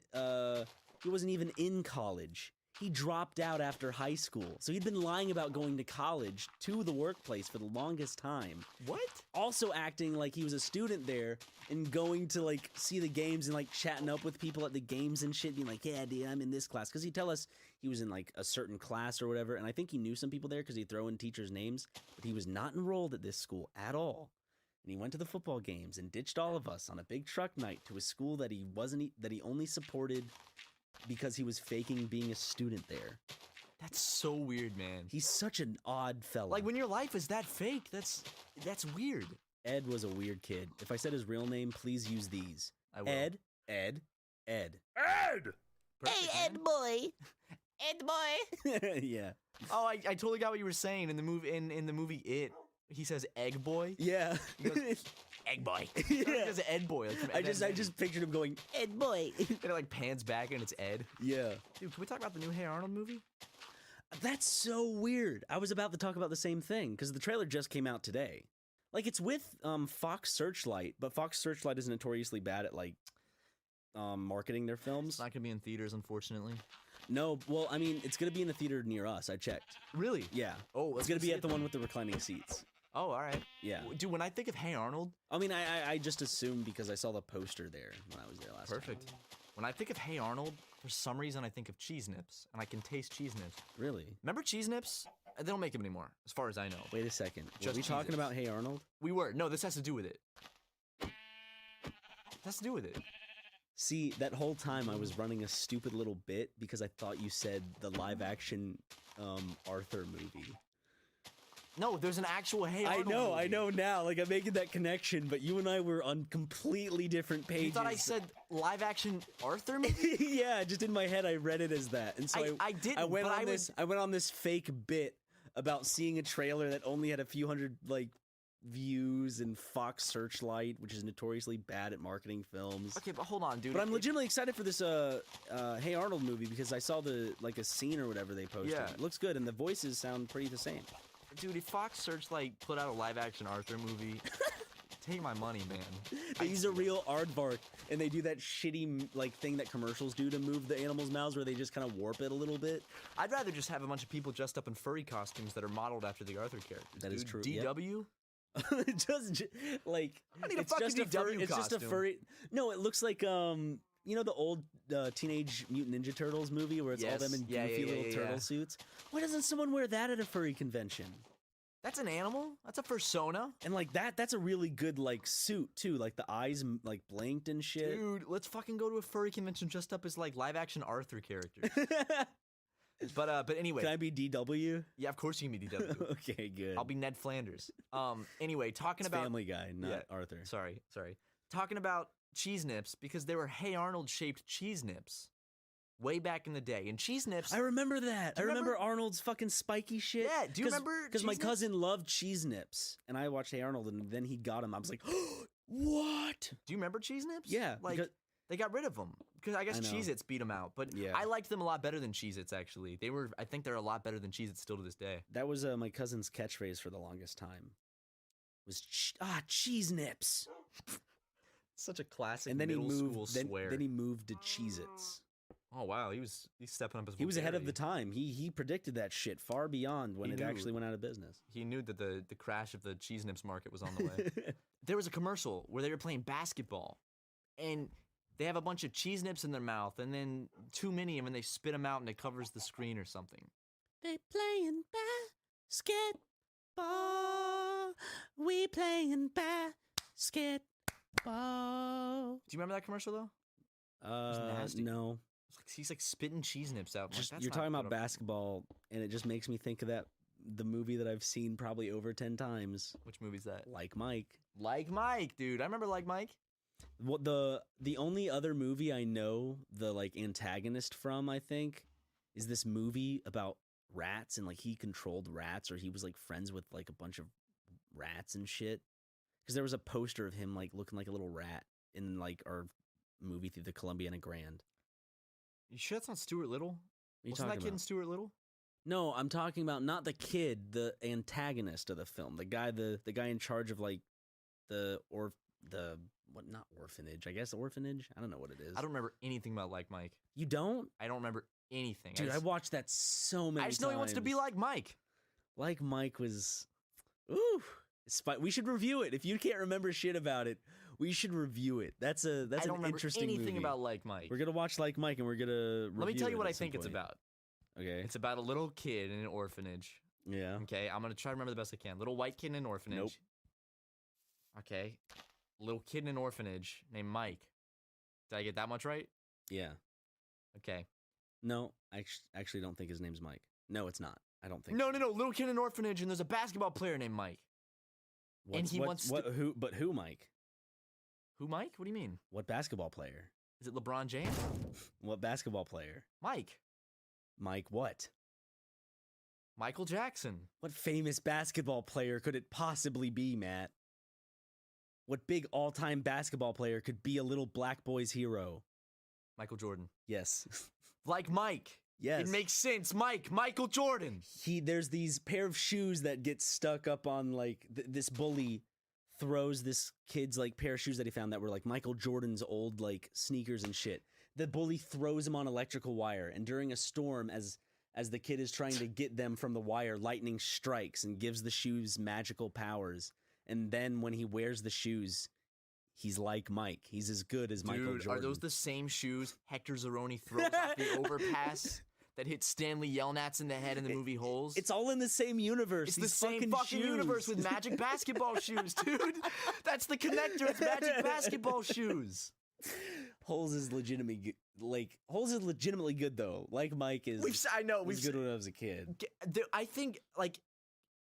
He wasn't even in college. He dropped out after high school. So he'd been lying about going to college to the workplace for the longest time. What? Also acting like he was a student there and going to like see the games and like chatting up with people at the games and shit, being like, yeah, dude, I'm in this class. Because he'd tell us he was in like a certain class or whatever. And I think he knew some people there because he'd throw in teachers' names. But he was not enrolled at this school at all. And he went to the football games and ditched all of us on a big truck night to a school that he only supported because he was faking being a student there. That's so weird, man. He's such an odd fella. Like when your life is that fake, that's weird. Ed was a weird kid. If I said his real name, please use these. I will. Ed. Ed! Perfect, man. boy. Ed boy. Yeah. Oh, I totally got what you were saying in the movie. In the movie It, he says egg boy. Yeah. He goes, egg boy. Yeah. He says Ed boy. Like from I Ed, Ed, just Ed. pictured him going, Ed boy. And it like pans back and it's Ed. Yeah. Dude, can we talk about the new Hey Arnold movie? That's so weird. I was about to talk about the same thing because the trailer just came out today. Like it's with Fox Searchlight, but Fox Searchlight is notoriously bad at like marketing their films. It's not gonna be in theaters, unfortunately. No, well, I mean, it's gonna be in a theater near us. I checked. Really? Yeah. Oh, It's gonna be at the one with the reclining seats. Oh, all right. Yeah. Dude, when I think of Hey Arnold, I mean, I just assumed because I saw the poster there when I was there last time. perfect. When I think of Hey Arnold, for some reason I think of cheese nips, and I can taste cheese nips. Really? Remember cheese nips? They don't make them anymore, as far as I know. Wait a second. Were Just we talking Cheez-Its. about Hey Arnold? We were. No, this has to do with it. This has to do with it. See, that whole time I was running a stupid little bit because I thought you said the live action Arthur movie. No, there's an actual Hey I Arnold movie. know now. Like, I'm making that connection, but you and I were on completely different pages. You thought I said live action Arthur movie? Yeah, just in my head, I read it as that, and so I didn't. I went but on I this. I went on this fake bit about seeing a trailer that only had a few hundred like views and Fox Searchlight, which is notoriously bad at marketing films. Okay, but hold on, dude. But I'm legitimately excited for this Hey Arnold movie because I saw the like a scene or whatever they posted. Yeah. It looks good and the voices sound pretty the same. Dude, if Fox Searchlight put out a live action Arthur movie, take my money, man. They use a real aardvark and they do that shitty like thing that commercials do to move the animals' mouths where they just kind of warp it a little bit. I'd rather just have a bunch of people dressed up in furry costumes that are modeled after the Arthur characters. That is true, yep. DW? just like I need a it's fucking just a furry, DW it's just a costume. furry. No, it looks like you know the old Teenage Mutant Ninja Turtles movie where it's all them in Yes. goofy Yeah, little turtle suits. Why doesn't someone wear that at a furry convention? That's an animal? That's a fursona? And like that's a really good like suit too. Like the eyes like blinked and shit. Dude, let's fucking go to a furry convention dressed up as like live action Arthur characters. But anyway. Can I be DW? Yeah, of course you can be DW. Okay, good. I'll be Ned Flanders. Anyway, talking It's about Family Guy, not Yeah. Arthur. Sorry. Talking about cheese nips because they were Hey Arnold shaped cheese nips way back in the day. And cheese nips. I remember that. Do I you remember remember- Arnold's fucking spiky shit. Yeah, do you remember Because my cheese nips? cousin loved cheese nips, and I watched Hey Arnold, and then he got him. I was like, what? Do you remember cheese nips? Yeah, Like because- they got rid of them because I guess I know. Cheez-Its beat them out. But Yeah. I liked them a lot better than Cheez-Its actually. I think they're a lot better than Cheez-Its still to this day. That was my cousin's catchphrase for the longest time. Was cheese nips. Such a classic And then he middle school moved. swear. Then he moved to Cheez-Its. Oh wow, he's stepping up his. He was ahead of the vulgarity. time. He predicted that shit far beyond when He it knew. actually went out of business. He knew that the crash of the cheese nips market was on the way. There was a commercial where they were playing basketball, and they have a bunch of cheese nips in their mouth, and then too many of them, and they spit them out, and it covers the screen or something. They playing basketball. We playing basketball. Do you remember that commercial though? nasty. No. It's like, he's like spitting cheese nips out. I'm like, Just "That's you're not talking about good." basketball, and it just makes me think of the movie that I've seen probably over 10 times. Which movie's that? Like Mike. Like Mike, dude. I remember Like Mike. What the only other movie I know the like antagonist from, I think, is this movie about rats, and like he controlled rats, or he was like friends with like a bunch of rats and shit. Because there was a poster of him like looking like a little rat in like our movie through the Columbiana Grand. You sure that's not Stuart Little? What are you Wasn't that talking kid in about? Stuart Little? No, I'm talking about not the kid, the antagonist of the film, the guy in charge of like the not orphanage, I guess orphanage. I don't know what it is. I don't remember anything about Like Mike. You don't, I don't remember anything. dude. I watched that so many. I just know he wants to be times. like Mike. Like Mike was. Ooh, we should review it. If you can't remember shit about it, we should review it. That's I don't an remember interesting anything movie. about Like Mike. We're gonna watch Like Mike, and we're gonna. Let me review tell you it what I at some think it's point. about. Okay. It's about a little kid in an orphanage. Yeah. Okay, I'm gonna try to remember the best I can. Little white kid in an orphanage. Nope. Okay, little kid in an orphanage named Mike. Did I get that much right? Yeah. Okay. No, I actually don't think his name's Mike. No, it's not. I don't think. No. Little kid in an orphanage, and there's a basketball player named Mike. And he wants to- Who? But who? Mike? Who, Mike? What do you mean? What basketball player? Is it LeBron James? What basketball player? Mike. Mike what? Michael Jackson. What famous basketball player could it possibly be, Matt? What big all-time basketball player could be a little black boy's hero? Michael Jordan. Yes. Like Mike. Yes. It makes sense. Michael Jordan. There's these pair of shoes that get stuck up on like this bully throws this kid's like pair of shoes that he found that were like Michael Jordan's old like sneakers and shit. The bully throws him on electrical wire, and during a storm, as the kid is trying to get them from the wire, lightning strikes and gives the shoes magical powers. And then when he wears the shoes, he's like Mike. He's as good as Michael Dude, Jordan. are those the same shoes Hector Zeroni throws off the overpass that hit Stanley Yelnats in the head in the movie Holes? It's all in the same universe. It's These the same fucking shoes. universe with magic basketball shoes, dude. That's the connector. It's magic basketball shoes. Holes is legitimately good though. Like Mike is. I know. was good when I was a kid. I think like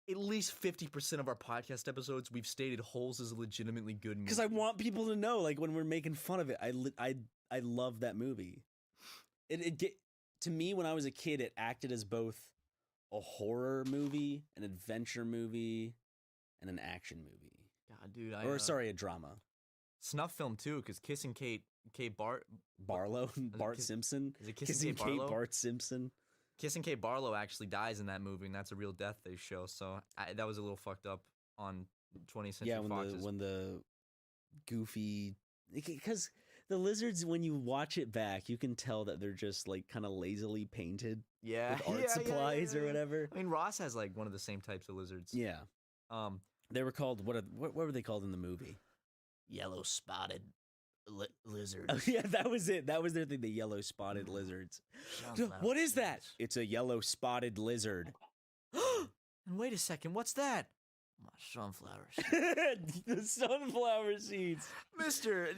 at least 50% of our podcast episodes, we've stated Holes is a legitimately good movie. Because I want people to know, like, when we're making fun of it, I love that movie. To me, when I was a kid, it acted as both a horror movie, an adventure movie, and an action movie. God, dude, A drama. Snuff film too, because Kissing Kate Barlow, Bart Simpson. Is it Kissing Kate Barlow? Bart Simpson. Kissing Kate Barlow actually dies in that movie, and that's a real death they show. So that was a little fucked up on 20th Century Fox. When the goofy, because the lizards, when you watch it back, you can tell that they're just like kind of lazily painted with art supplies or whatever. I mean, Ross has like one of the same types of lizards. Yeah. They were called what were they called in the movie? Yellow spotted lizards. Oh, yeah, that was it. That was their thing, the yellow spotted lizards. What is that? It's a yellow spotted lizard. And wait a second, what's that? My sunflower seeds. The sunflower seeds. Mr.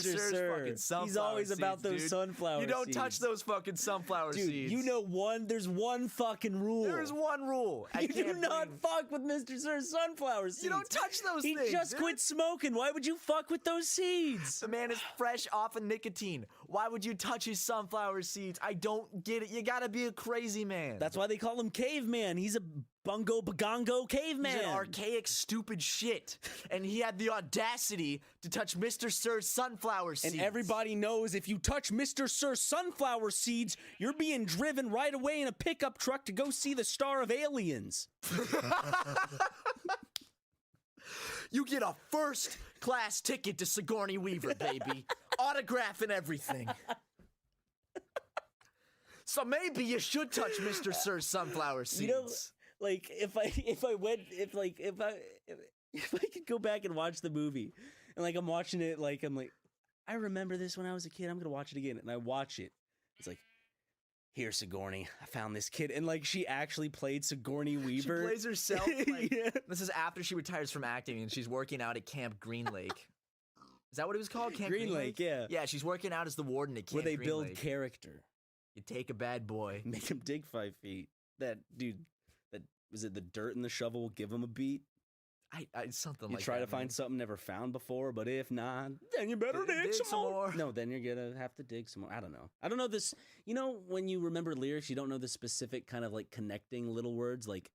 Sir's fucking sunflower He's always seeds, about those dude. sunflower seeds. You don't touch those fucking sunflower Dude, seeds. you know there's one fucking rule. There's one rule. You do not fuck with Mr. Sir's sunflower seeds. You don't touch those he things. He just dude. quit smoking. Why would you fuck with those seeds? The man is fresh off of nicotine. Why would you touch his sunflower seeds? I don't get it. You gotta be a crazy man. That's why they call him caveman. He's a bungo bagongo caveman. He's an archaic, stupid shit. And he had the audacity to touch Mr. Sir's sunflower seeds. And everybody knows if you touch Mr. Sir's sunflower seeds, you're being driven right away in a pickup truck to go see the star of Aliens. You get a first-class ticket to Sigourney Weaver, baby. Autograph and everything. So maybe you should touch Mr. Sir's sunflower seeds. You know, like if I could go back and watch the movie, and like I'm watching it, like I'm like, I remember this when I was a kid. I'm gonna watch it again, and I watch it. It's like, here, Sigourney, I found this kid, and like she actually played Sigourney Weaver. She plays herself. Like, yeah. This is after she retires from acting, and she's working out at Camp Green Lake. Is that what it was called? Camp Green Lake, yeah. Yeah, she's working out as the warden at Camp Where they Green build Lake. character. You take a bad boy. Make him dig 5 feet. That dude, was it the dirt and the shovel will give him a beat? Something You like try that. to find something never found before, but if not, then you better Dig dig some more. more. No, then you're gonna have to dig some more. I don't know this. You know, when you remember lyrics, you don't know the specific kind of like connecting little words, like.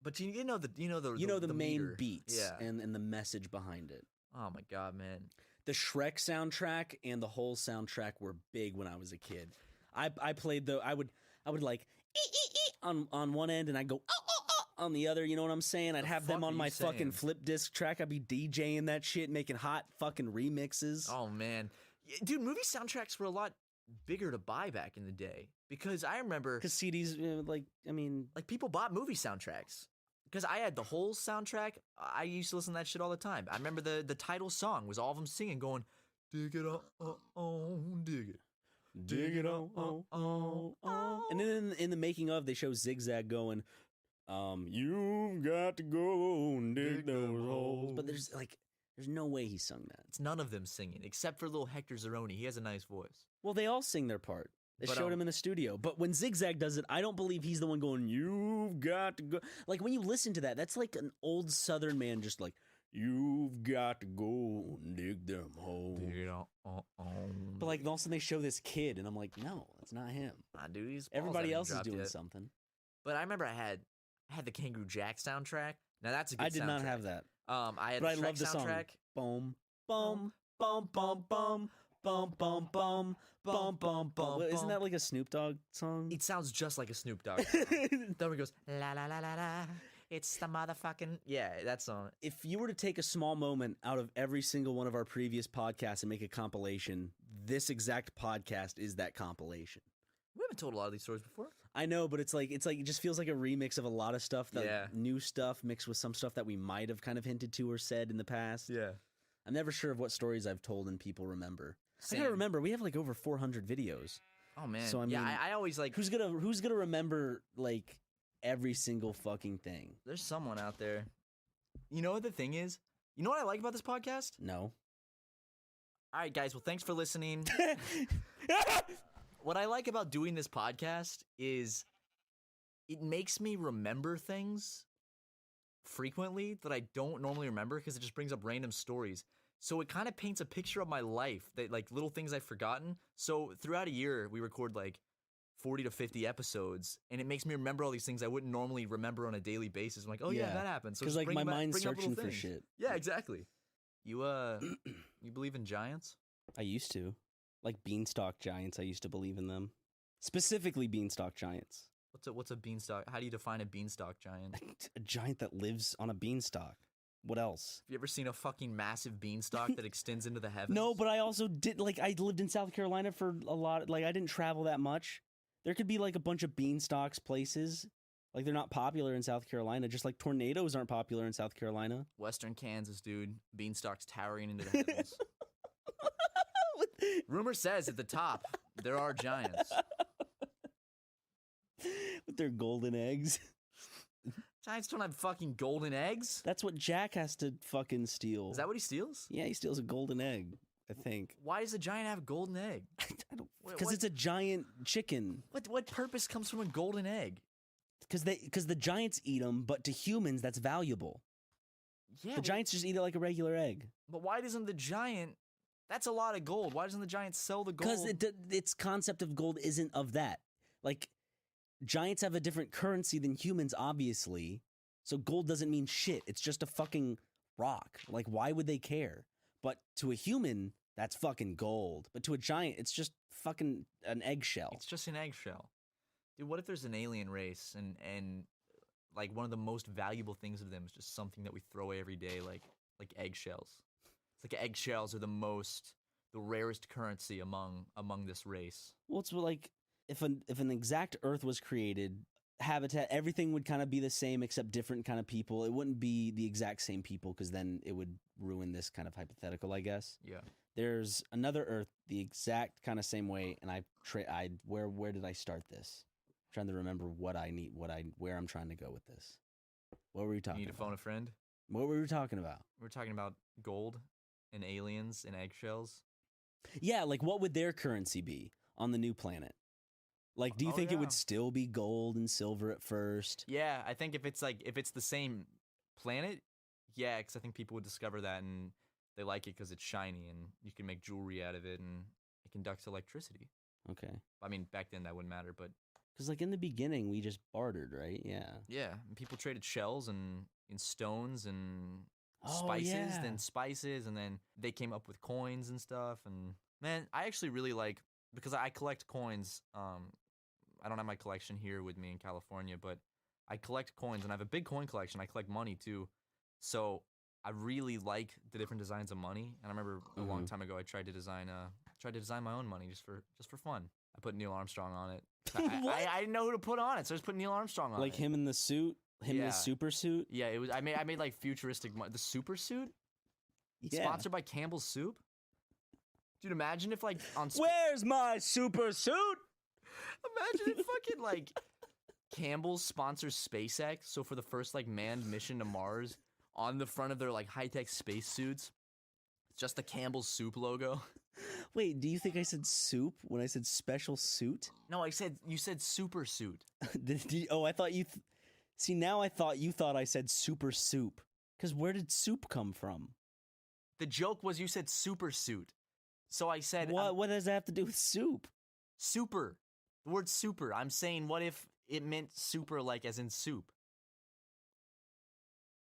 But you know the the main meter. beats, Yeah. and the message behind it. Oh my god, man. The Shrek soundtrack and the whole soundtrack were big when I was a kid. I played I would like on one end and I'd go on the other, you know what I'm saying? I'd have them on my fucking flip disc track. I'd be DJing that shit, making hot fucking remixes. Oh man. Dude, movie soundtracks were a lot bigger to buy back in the day because I remember Because CDs, like people bought movie soundtracks. Because I had the whole soundtrack. I used to listen to that shit all the time. I remember the title song was all of them singing, going, dig it, dig it. dig it, And then in the making of, they show Zigzag going, you've got to go and dig those holes. But there's no way he sung that. It's none of them singing, except for little Hector Zeroni. He has a nice voice. Well, they all sing their part. They But, showed him in the studio. But when Zigzag does it, I don't believe he's the one going, you've got to go. Like, when you listen to that, that's like an old Southern man just like, you've got to go and dig them holes. But, like, all of a sudden they show this kid, and I'm like, no, that's not him. Nah, dude, Everybody else is doing something. But I remember I had the Kangaroo Jack soundtrack. Now, that's a good I did not soundtrack. have that. I had But the I Shrek love the song. soundtrack. Boom, boom, bum, bum, bum, bum, bum, bum, bum, bum, bum. Isn't that like a Snoop Dogg song? It sounds just like a Snoop Dogg song. Then it goes, la la la la la. It's the motherfucking... Yeah, that song. If you were to take a small moment out of every single one of our previous podcasts and make a compilation, this exact podcast is that compilation. We haven't told a lot of these stories before. I know, but it's like it just feels like a remix of a lot of stuff, Yeah. new stuff mixed with some stuff that we might have kind of hinted to or said in the past. Yeah. I'm never sure of what stories I've told and people remember. I Same. gotta remember, we have like over 400 videos. Oh, man. So, I yeah, mean, I always like... Who's gonna remember like every single fucking thing? There's someone out there. You know what the thing is? You know what I like about this podcast? No. All right, guys. Well, thanks for listening. What I like about doing this podcast is it makes me remember things frequently that I don't normally remember because it just brings up random stories. So it kind of paints a picture of my life, that like little things I've forgotten. So throughout a year, we record like 40 to 50 episodes, and it makes me remember all these things I wouldn't normally remember on a daily basis. I'm like, oh yeah, that happened. So because just like my mind's bring up little searching for things. shit. Yeah, exactly. You you believe in giants? I used to, like beanstalk giants. I used to believe in them, specifically beanstalk giants. What's a beanstalk? How do you define a beanstalk giant? A giant that lives on a beanstalk. What else? Have you ever seen a fucking massive beanstalk that extends into the heavens? No, but I also did, like, I lived in South Carolina for a lot. Like, I didn't travel that much. There could be, like, a bunch of beanstalks places. Like, they're not popular in South Carolina, just like tornadoes aren't popular in South Carolina. Western Kansas, dude. Beanstalks towering into the heavens. Rumor says at the top, there are giants. With their golden eggs. Giants don't have fucking golden eggs. That's what Jack has to fucking steal. Is that what he steals? Yeah, he steals a golden egg, I think. Why does a giant have a golden egg? Because it's a giant chicken. What purpose comes from a golden egg? Because the giants eat them, but to humans, that's valuable. Yeah, The giants just eat it like a regular egg. but why doesn't the giant... That's a lot of gold. Why doesn't the giant sell the gold? Because its concept of gold isn't of that. Like, giants have a different currency than humans, obviously. So gold doesn't mean shit. It's just a fucking rock. Like, why would they care? But to a human, that's fucking gold. But to a giant, it's just fucking an eggshell. It's just an eggshell. Dude, what if there's an alien race and like one of the most valuable things of them is just something that we throw away every day, like eggshells. It's like eggshells are the rarest currency among this race. Well, it's like if an exact Earth was created, habitat, everything would kind of be the same except different kind of people. It wouldn't be the exact same people because then it would ruin this kind of hypothetical, I guess. Yeah. There's another Earth the exact kind of same way, and where did I start this? I'm trying to remember where I'm trying to go with this. What were we talking You need about? to phone a friend? What were we talking about? We're talking about gold and aliens and eggshells. Yeah, like what would their currency be on the new planet? Like, do you think it would still be gold and silver at first? Yeah, I think if it's the same planet, yeah, because I think people would discover that and they like it because it's shiny and you can make jewelry out of it and it conducts electricity. Okay. I mean, back then that wouldn't matter, but Because, like, in the beginning, we just bartered, right? Yeah. yeah, and people traded shells and stones and Oh, spices, yeah. then spices, and then they came up with coins and stuff. And man, I actually really like, because I collect coins. I don't have my collection here with me in California, but I collect coins, and I have a big coin collection. I collect money too, so I really like the different designs of money. And I remember a long time ago, I tried to design my own money just for fun. I put Neil Armstrong on it. I didn't know who to put on it, so I just put Neil Armstrong on it. Like him in the suit? Him in Yeah. the super suit? Yeah, it was. I made like futuristic the super suit, Yeah. sponsored by Campbell's Soup. Dude, imagine if like on Where's my super suit? imagine if fucking like Campbell's sponsors SpaceX. So for the first like manned mission to Mars, on the front of their like high tech space suits, it's just the Campbell's Soup logo. Wait, do you think I said soup when I said special suit? No, you said super suit. I thought you... See, now I thought you thought I said super soup. Because where did soup come from? The joke was you said super suit, so I said What does that have to do with soup? super. The word super. I'm saying, what if it meant super, like as in soup?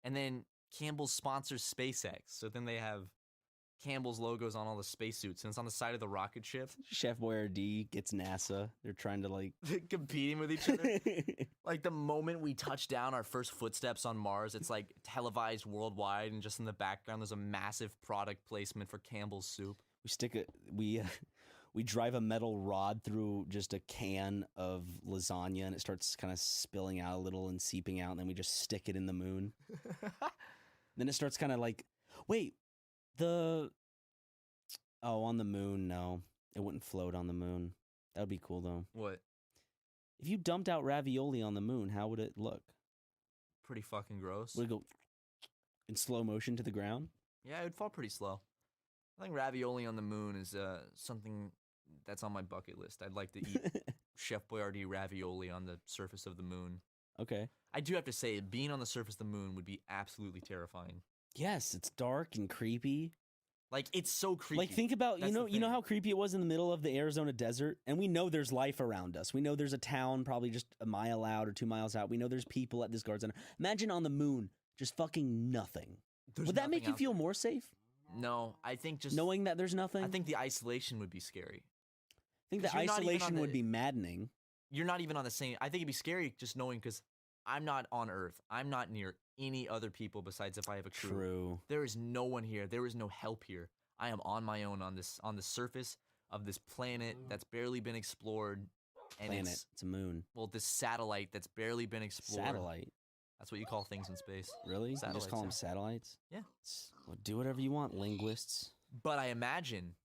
And then Campbell sponsors SpaceX, so then they have Campbell's logos on all the spacesuits, and it's on the side of the rocket ship. Chef Boyardee gets NASA. They're trying to like... Competing with each other. Like the moment we touch down our first footsteps on Mars, it's like televised worldwide, and just in the background there's a massive product placement for Campbell's Soup. We drive a metal rod through just a can of lasagna, and it starts kind of spilling out a little and seeping out, and then we just stick it in the moon. Then it starts kind of like, wait, on the moon, no. It wouldn't float on the moon. That would be cool, though. What? If you dumped out ravioli on the moon, how would it look? Pretty fucking gross. Would it go in slow motion to the ground? Yeah, it would fall pretty slow. I think ravioli on the moon is something that's on my bucket list. I'd like to eat Chef Boyardee ravioli on the surface of the moon. Okay. I do have to say, being on the surface of the moon would be absolutely terrifying. Yes, it's dark and creepy. Like, it's so creepy. Like, think about, That's you the know thing. how creepy it was in the middle of the Arizona desert? And we know there's life around us. We know there's a town probably just a mile out or 2 miles out. We know there's people at this guard center. Imagine on the moon, just fucking nothing. There's Would that make nothing you out feel there. more safe? No, I think just Knowing that there's nothing? I think the isolation would be scary. I think 'cause the you're not even on isolation would the- be maddening. You're not even on the same. I think it'd be scary just knowing because I'm not on Earth. I'm not near any other people besides if I have a crew. True. There is no one here. There is no help here. I am on my own on the surface of this planet that's barely been explored, and Planet. It's a moon. this satellite that's barely been explored. Satellite. That's what you call things in space. Really? You Satellites, just call them yeah. satellites? Yeah. Well, do whatever you want, linguists. But I imagine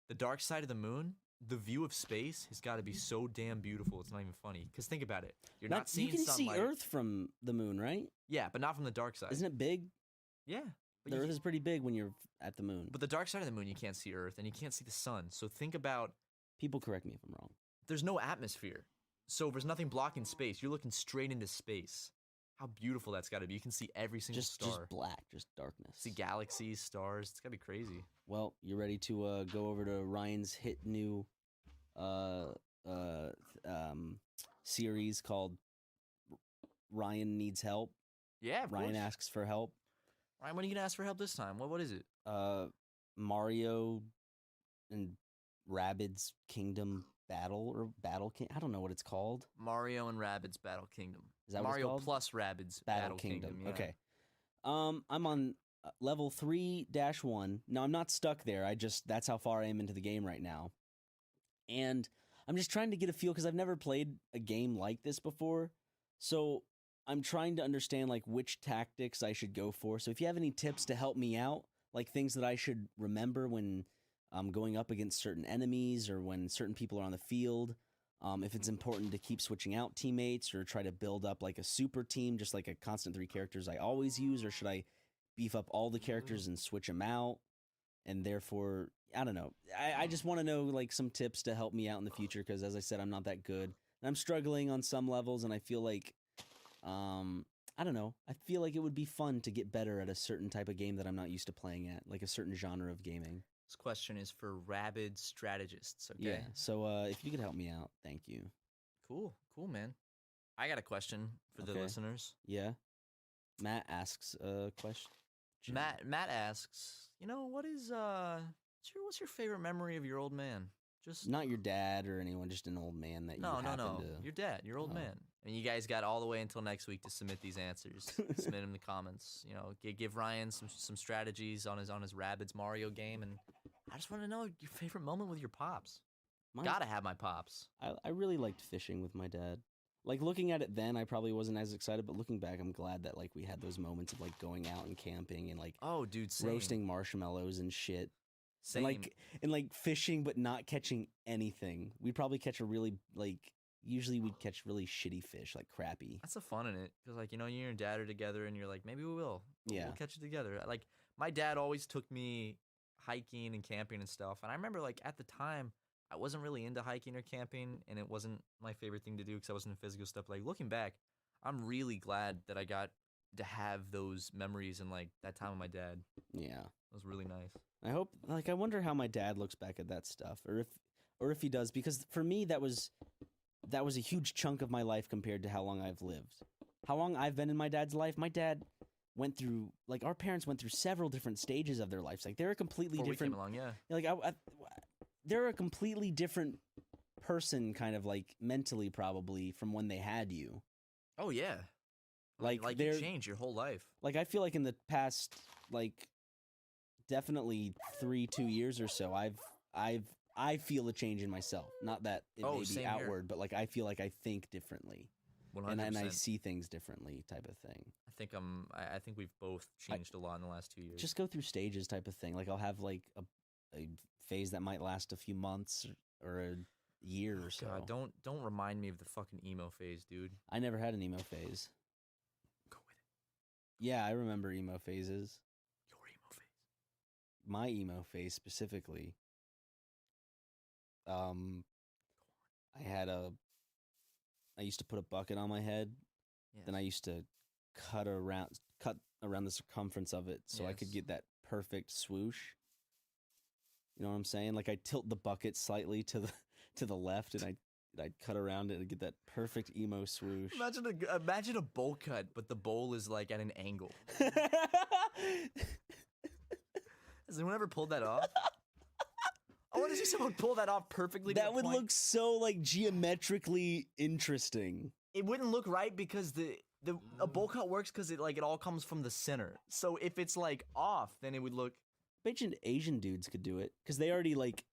the dark side of the moon, the view of space has got to be so damn beautiful. It's not even funny. Because think about it. You're not seeing you can sunlight. see Earth from the moon, right? Yeah, but not from the dark side. Isn't it big? Yeah. But The you Earth can- is pretty big when you're at the moon. But the dark side of the moon, you can't see Earth and you can't see the sun. So think about People correct me if I'm wrong. there's no atmosphere. So there's nothing blocking space. You're looking straight into space. How beautiful that's got to be. You can see every single star. Just black, just darkness. See galaxies, stars. It's got to be crazy. Well, you ready to go over to Ryan's hit new series called Ryan Needs Help? Yeah, of Ryan course. asks for help. Ryan, when are you going to ask for help this time? What is it? Mario and Rabbids Kingdom Battle or Battle King. I don't know what it's called. Mario and Rabbids Battle Kingdom. Is that what it's Mario called? plus Rabbids Battle Kingdom. Yeah. Okay. I'm on level 3-1. No, I'm not stuck there. That's how far I am into the game right now. And I'm just trying to get a feel because I've never played a game like this before. So I'm trying to understand like which tactics I should go for. So if you have any tips to help me out, like things that I should remember when I'm going up against certain enemies or when certain people are on the field, if it's important to keep switching out teammates or try to build up like a super team, just like a constant 3 characters I always use, or should I beef up all the characters and switch them out? And therefore, I don't know. I just want to know like some tips to help me out in the future because, as I said, I'm not that good. And I'm struggling on some levels, and I feel like, I don't know. I feel like it would be fun to get better at a certain type of game that I'm not used to playing at, like a certain genre of gaming. This question is for rabid strategists. Okay. Yeah. So if you could help me out, thank you. Cool, man. I got a question for the Okay. listeners. Yeah. Matt asks a question. Matt asks, what's your favorite memory of your old man? Just Not your dad or anyone, just an old man that you no. happen to. Your dad, your old Oh. man. And you guys got all the way until next week to submit these answers. Submit them in the comments. Give Ryan some strategies on his Rabbids Mario game, and I just want to know your favorite moment with your pops. Mine- Gotta have my pops. I really liked fishing with my dad. Like looking at it then, I probably wasn't as excited, but looking back, I'm glad that like we had those moments of like going out and camping and like Oh, dude, same. roasting marshmallows and shit. Same. And like fishing but not catching anything. We'd probably catch usually we'd catch really shitty fish, like crappie. That's the fun in it, because you and your dad are together, and you're like, maybe we will. Yeah. We'll catch it together. Like my dad always took me hiking and camping and stuff, and I remember like at the time I wasn't really into hiking or camping, and it wasn't my favorite thing to do because I wasn't into physical stuff. Like looking back, I'm really glad that I got to have those memories and like that time with my dad. Yeah. It was really nice. I wonder how my dad looks back at that stuff or if he does, because for me that was a huge chunk of my life compared to how long I've lived. How long I've been in my dad's life. My dad went through our parents went through several different stages of their lives. Like they're a completely Before we different came along, yeah. like they're a completely different person kind of like mentally probably from when they had you. Oh yeah. Like, you they're- change your whole life. Like I feel like in the past definitely 2 years or so I feel a change in myself. Not that it may same be here. outward, but like I feel like I think differently 100%. and I see things differently type of thing. I think we've both changed a lot in the last 2 years. Just go through stages type of thing. Like I'll have like a phase that might last a few months or a year or so. God, don't remind me of the fucking emo phase, dude. I never had an emo phase. Go with it. Yeah, I remember emo phases. Your emo phase. My emo phase specifically. I used to put a bucket on my head then I used to cut around the circumference of it so I could get that perfect swoosh. You know what I'm saying? Like I tilt the bucket slightly to the left, and I'd cut around it and get that perfect emo swoosh. Imagine a bowl cut, but the bowl is like at an angle. Has anyone ever pulled that off? I want to see someone pull that off perfectly. That would look so like geometrically interesting. It wouldn't look right because a bowl cut works because it all comes from the center. So if it's like off, then it would look. I bet you Asian dudes could do it because they already like.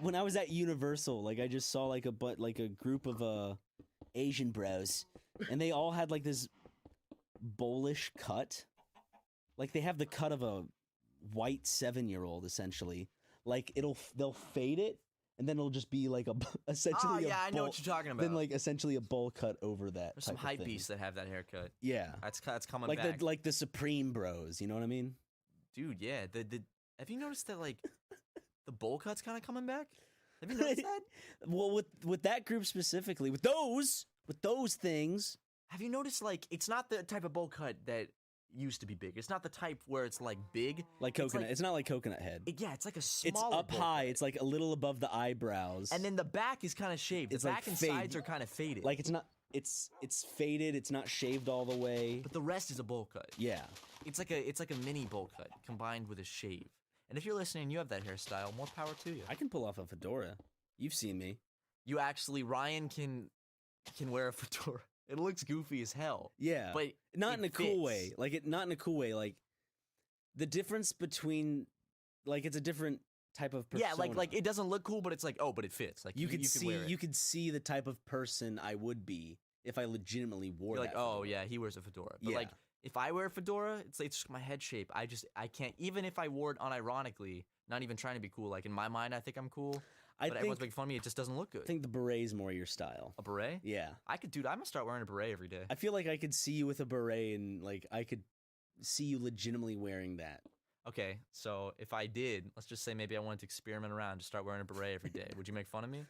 When I was at Universal, like I just saw like a group of Asian bros, and they all had like this bowlish cut. Like they have the cut of a white 7-year-old essentially. Like they'll fade it, and then it'll just be like essentially. I know what you're talking about. Then like essentially a bowl cut over that. There's some hype beasts that have that haircut. Yeah, that's coming like back. Like the Supreme Bros. You know what I mean? Dude, yeah. Have you noticed that like the bowl cut's kind of coming back? Have you noticed that? Well, with that group specifically, with those things. Have you noticed like it's not the type of bowl cut that used to be big. It's not the type where it's like big. Like coconut. It's not like coconut head. It's like a smaller. It's up bowl high. cut. It's like a little above the eyebrows. And then the back is kind of shaved. The back and sides are kind of faded. Like it's not. It's faded. It's not shaved all the way. But the rest is a bowl cut. Yeah. It's like a mini bowl cut combined with a shave. And if you're listening, you have that hairstyle. More power to you. I can pull off a fedora. You've seen me. You actually, Ryan can wear a fedora. It looks goofy as hell. Yeah, but not in a cool way. Not in a cool way. Like the difference between, like it's a different type of persona. Yeah, like it doesn't look cool, but it's like, oh, but it fits. Like you could see, wear it. you could see the type of person I would be if I legitimately wore. You're that like, oh fedora. yeah, he wears a fedora. But Yeah. like, if I wear a fedora, it's just my head shape. I can't. Even if I wore it unironically, not even trying to be cool. Like in my mind, I think I'm cool. But everyone's making fun of me. It just doesn't look good. I think the beret's more your style. A beret? Yeah. I'm gonna start wearing a beret every day. I feel like I could see you with a beret, and like I could see you legitimately wearing that. Okay, so if I did, let's just say maybe I wanted to experiment around to start wearing a beret every day. Would you make fun of me?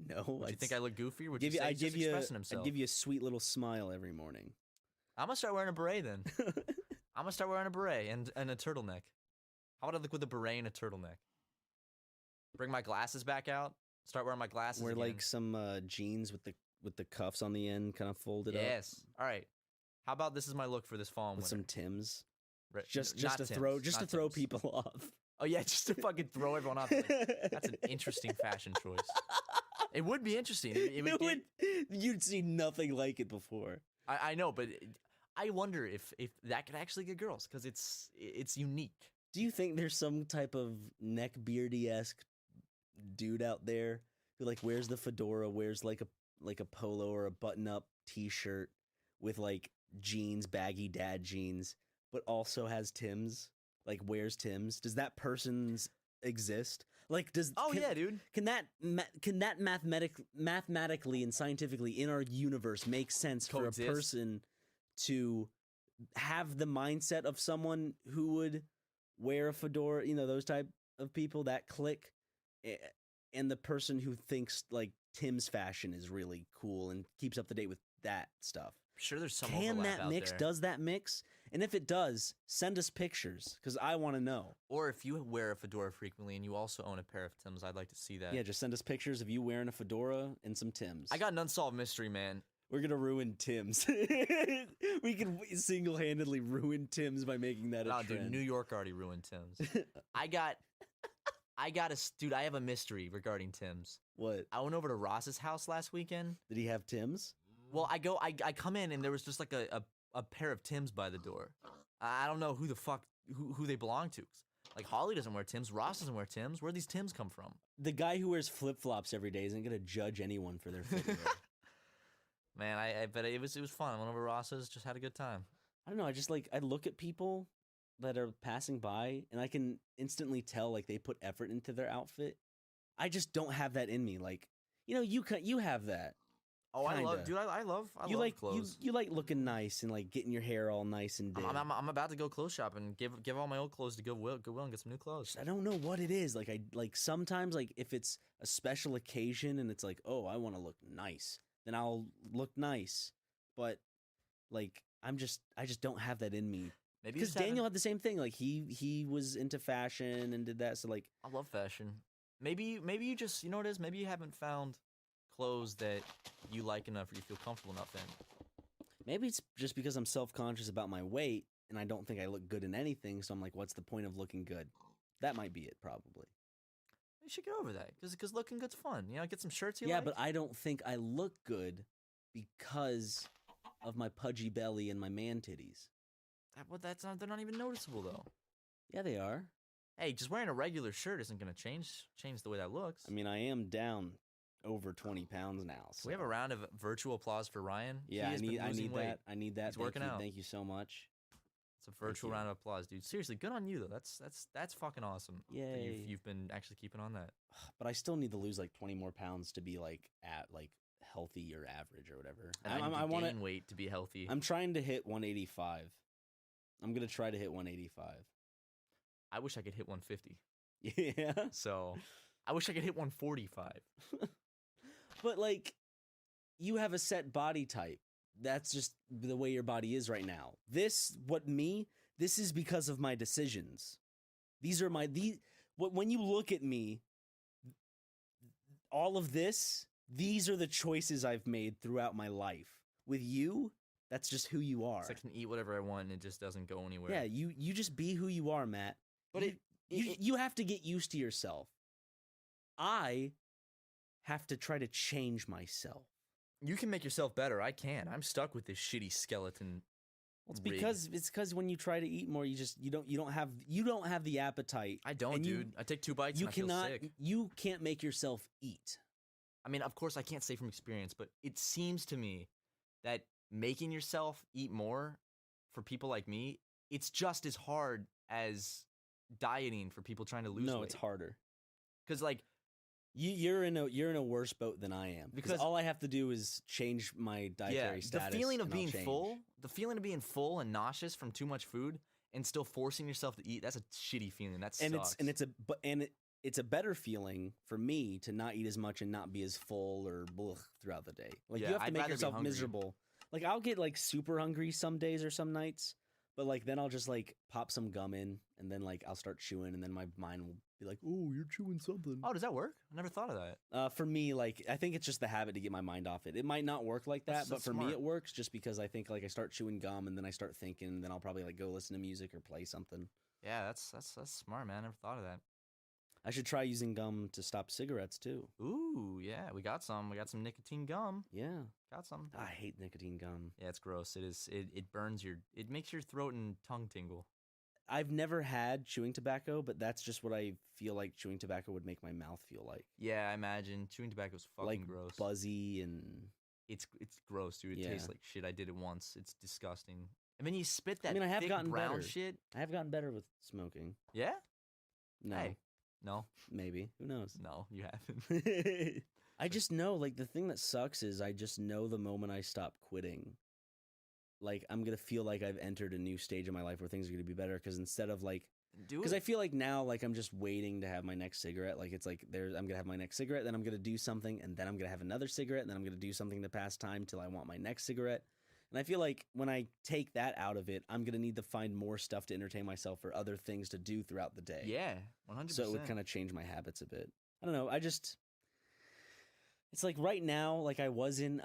No. Would you think I look goofy? Or would give you you, say I he's give just you, expressing himself? I'd give you a sweet little smile every morning. I'm gonna start wearing a beret then. I'm gonna start wearing a beret and a turtleneck. How about I look with a beret and a turtleneck? Bring my glasses back out. Start wearing my glasses. Wear again. like some jeans with the cuffs on the end, kind of folded up. Yes. All right. How about this is my look for this fall and With winter? some Tims. Right. Just Not to Timbs, throw not throw Timbs. people off. Oh yeah, just to fucking throw everyone off. Like, that's an interesting fashion choice. It would be interesting. It would You'd see nothing like it before. I know, but I wonder if that could actually get girls because it's unique. Do you think there's some type of neckbeardy-esque dude out there who like wears the fedora, wears like a polo or a button-up t-shirt with like jeans, baggy dad jeans, but also has Tims, like wears Tims? Does that person's exist? Like Yeah, dude. Can that mathematically and scientifically in our universe make sense Coexist? for a person to have the mindset of someone who would wear a fedora, you know, those type of people, that clique, and the person who thinks like Tim's fashion is really cool and keeps up to date with that stuff? I'm sure there's some Can overlap that out mix? there. Does that mix? And if it does, send us pictures because I want to know. Or if you wear a fedora frequently and you also own a pair of Tims, I'd like to see that. Yeah, just send us pictures of you wearing a fedora and some Tims. I got an unsolved mystery, man. We're gonna ruin Tim's. We can single-handedly ruin Tim's by making that a Nah, trend. dude, New York already ruined Tims. Dude, I have a mystery regarding Tims. What? I went over to Ross's house last weekend. Did he have Tim's? Well, I come in and there was just like a pair of Tims by the door. I don't know who the fuck who they belong to. Like Holly doesn't wear Tims, Ross doesn't wear Tims. Where these Tims come from? The guy who wears flip-flops every day isn't gonna judge anyone for their footwear. Man, I bet it was fun. I went over to Ross's, just had a good time. I don't know. I look at people that are passing by, and I can instantly tell like they put effort into their outfit. I just don't have that in me. Like, you know, you have that. Oh, I love, Kinda. dude. I love you like clothes. You like looking nice and like getting your hair all nice and did. I'm about to go clothes shopping. Give all my old clothes to Goodwill and get some new clothes. I don't know what it is. Like sometimes like if it's a special occasion and it's like, oh, I want to look nice, then I'll look nice. But Like I just don't have that in me. Maybe Because Daniel had the same thing. Like he was into fashion and did that. So like I love fashion. Maybe you just, you know what it is? Maybe you haven't found clothes that you like enough or you feel comfortable enough in. maybe it's just because I'm self-conscious about my weight and I don't think I look good in anything. So I'm like, what's the point of looking good? That might be it, probably. You should get over that because looking good's fun. You know, get some shirts you Yeah, like. but I don't think I look good because of my pudgy belly and my man titties. They're not even noticeable though. Yeah, they are. Hey, just wearing a regular shirt isn't gonna change the way that looks. I mean, I am down over 20 pounds now. So. Can we have a round of virtual applause for Ryan? Yeah, He has been I losing need weight. that. I need that. He's working out. Thank you so much. It's a virtual you. round of applause, dude. Seriously, good on you though. That's fucking awesome. that Yay. You've been actually keeping on that. But I still need to lose like 20 more pounds to be like at like healthy or average or whatever. And I want gain weight to be healthy. I'm trying to hit 185. I'm gonna try to hit 185. I wish I could hit 150. Yeah. So I wish I could hit 145. But like, you have a set body type. That's just the way your body is right now. This is because of my decisions. These are when you look at me, all of these are the choices I've made throughout my life. With you, that's just who you are. It's like I can eat whatever I want and it just doesn't go anywhere. Yeah, you just be who you are, Matt. But you have to get used to yourself. I have to try to change myself. You can make yourself better. I can't. I'm stuck with this shitty skeleton. It's rig. because when you try to eat more, you don't have the appetite. I don't, and dude. I take 2 bites and I feel sick. You can't make yourself eat. I mean, of course, I can't say from experience, but it seems to me that making yourself eat more for people like me, it's just as hard as dieting for people trying to lose weight. No, it's harder. Because like you're in a worse boat than I am. Because all I have to do is change my dietary status. The feeling of being full, full and nauseous from too much food and still forcing yourself to eat, that's a shitty feeling. That sucks. It's a better feeling for me to not eat as much and not be as full or blech throughout the day. Like you have to make yourself miserable. Like I'll get like super hungry some days or some nights, but like then I'll just like pop some gum in and then like I'll start chewing and then my mind will be like, "Oh, you're chewing something." Oh, does that work? I never thought of that. For me, like I think it's just the habit to get my mind off it. It might not work like that, but for me it works just because I think like I start chewing gum and then I start thinking and then I'll probably like go listen to music or play something. Yeah, that's smart, man. I never thought of that. I should try using gum to stop cigarettes too. Ooh, yeah, we got some nicotine gum. Yeah. Got some. I hate nicotine gum. Yeah, it's gross. It burns it makes your throat and tongue tingle. I've never had chewing tobacco, but that's just what I feel like chewing tobacco would make my mouth feel like. Yeah, I imagine chewing tobacco's fucking like gross. Buzzy and it's gross, dude. It Yeah. tastes like shit. I did it once. It's disgusting. I mean, you spit that I have thick gotten brown better. shit. I have gotten better with smoking. Yeah? No. Hey. No. Maybe. Who knows? No, you haven't. I just know, like, the thing that sucks is I just know the moment I stop quitting, like, I'm going to feel like I've entered a new stage of my life where things are going to be better. Because instead of, like, because I feel like now, like, I'm just waiting to have my next cigarette. Like, it's like, I'm going to have my next cigarette, then I'm going to do something, and then I'm going to have another cigarette, and then I'm going to do something to pass time till I want my next cigarette. And I feel like when I take that out of it, I'm going to need to find more stuff to entertain myself or other things to do throughout the day. Yeah, 100%. So it would kind of change my habits a bit. I don't know. It's like right now, like I was in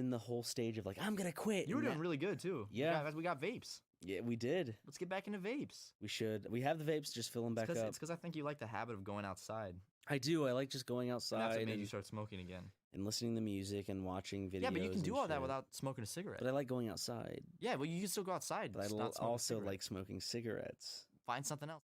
the whole stage of like, I'm going to quit. You were doing really good too. Yeah. We got vapes. Yeah, we did. Let's get back into vapes. We should. We have the vapes, just fill them back up. It's because I think you like the habit of going outside. I do. I like just going outside. And that's what made you start smoking again. And listening to music and watching videos. Yeah, but you can do all that shit. without smoking a cigarette. But I like going outside. Yeah, well, you can still go outside. But I also like smoking cigarettes. Find something else.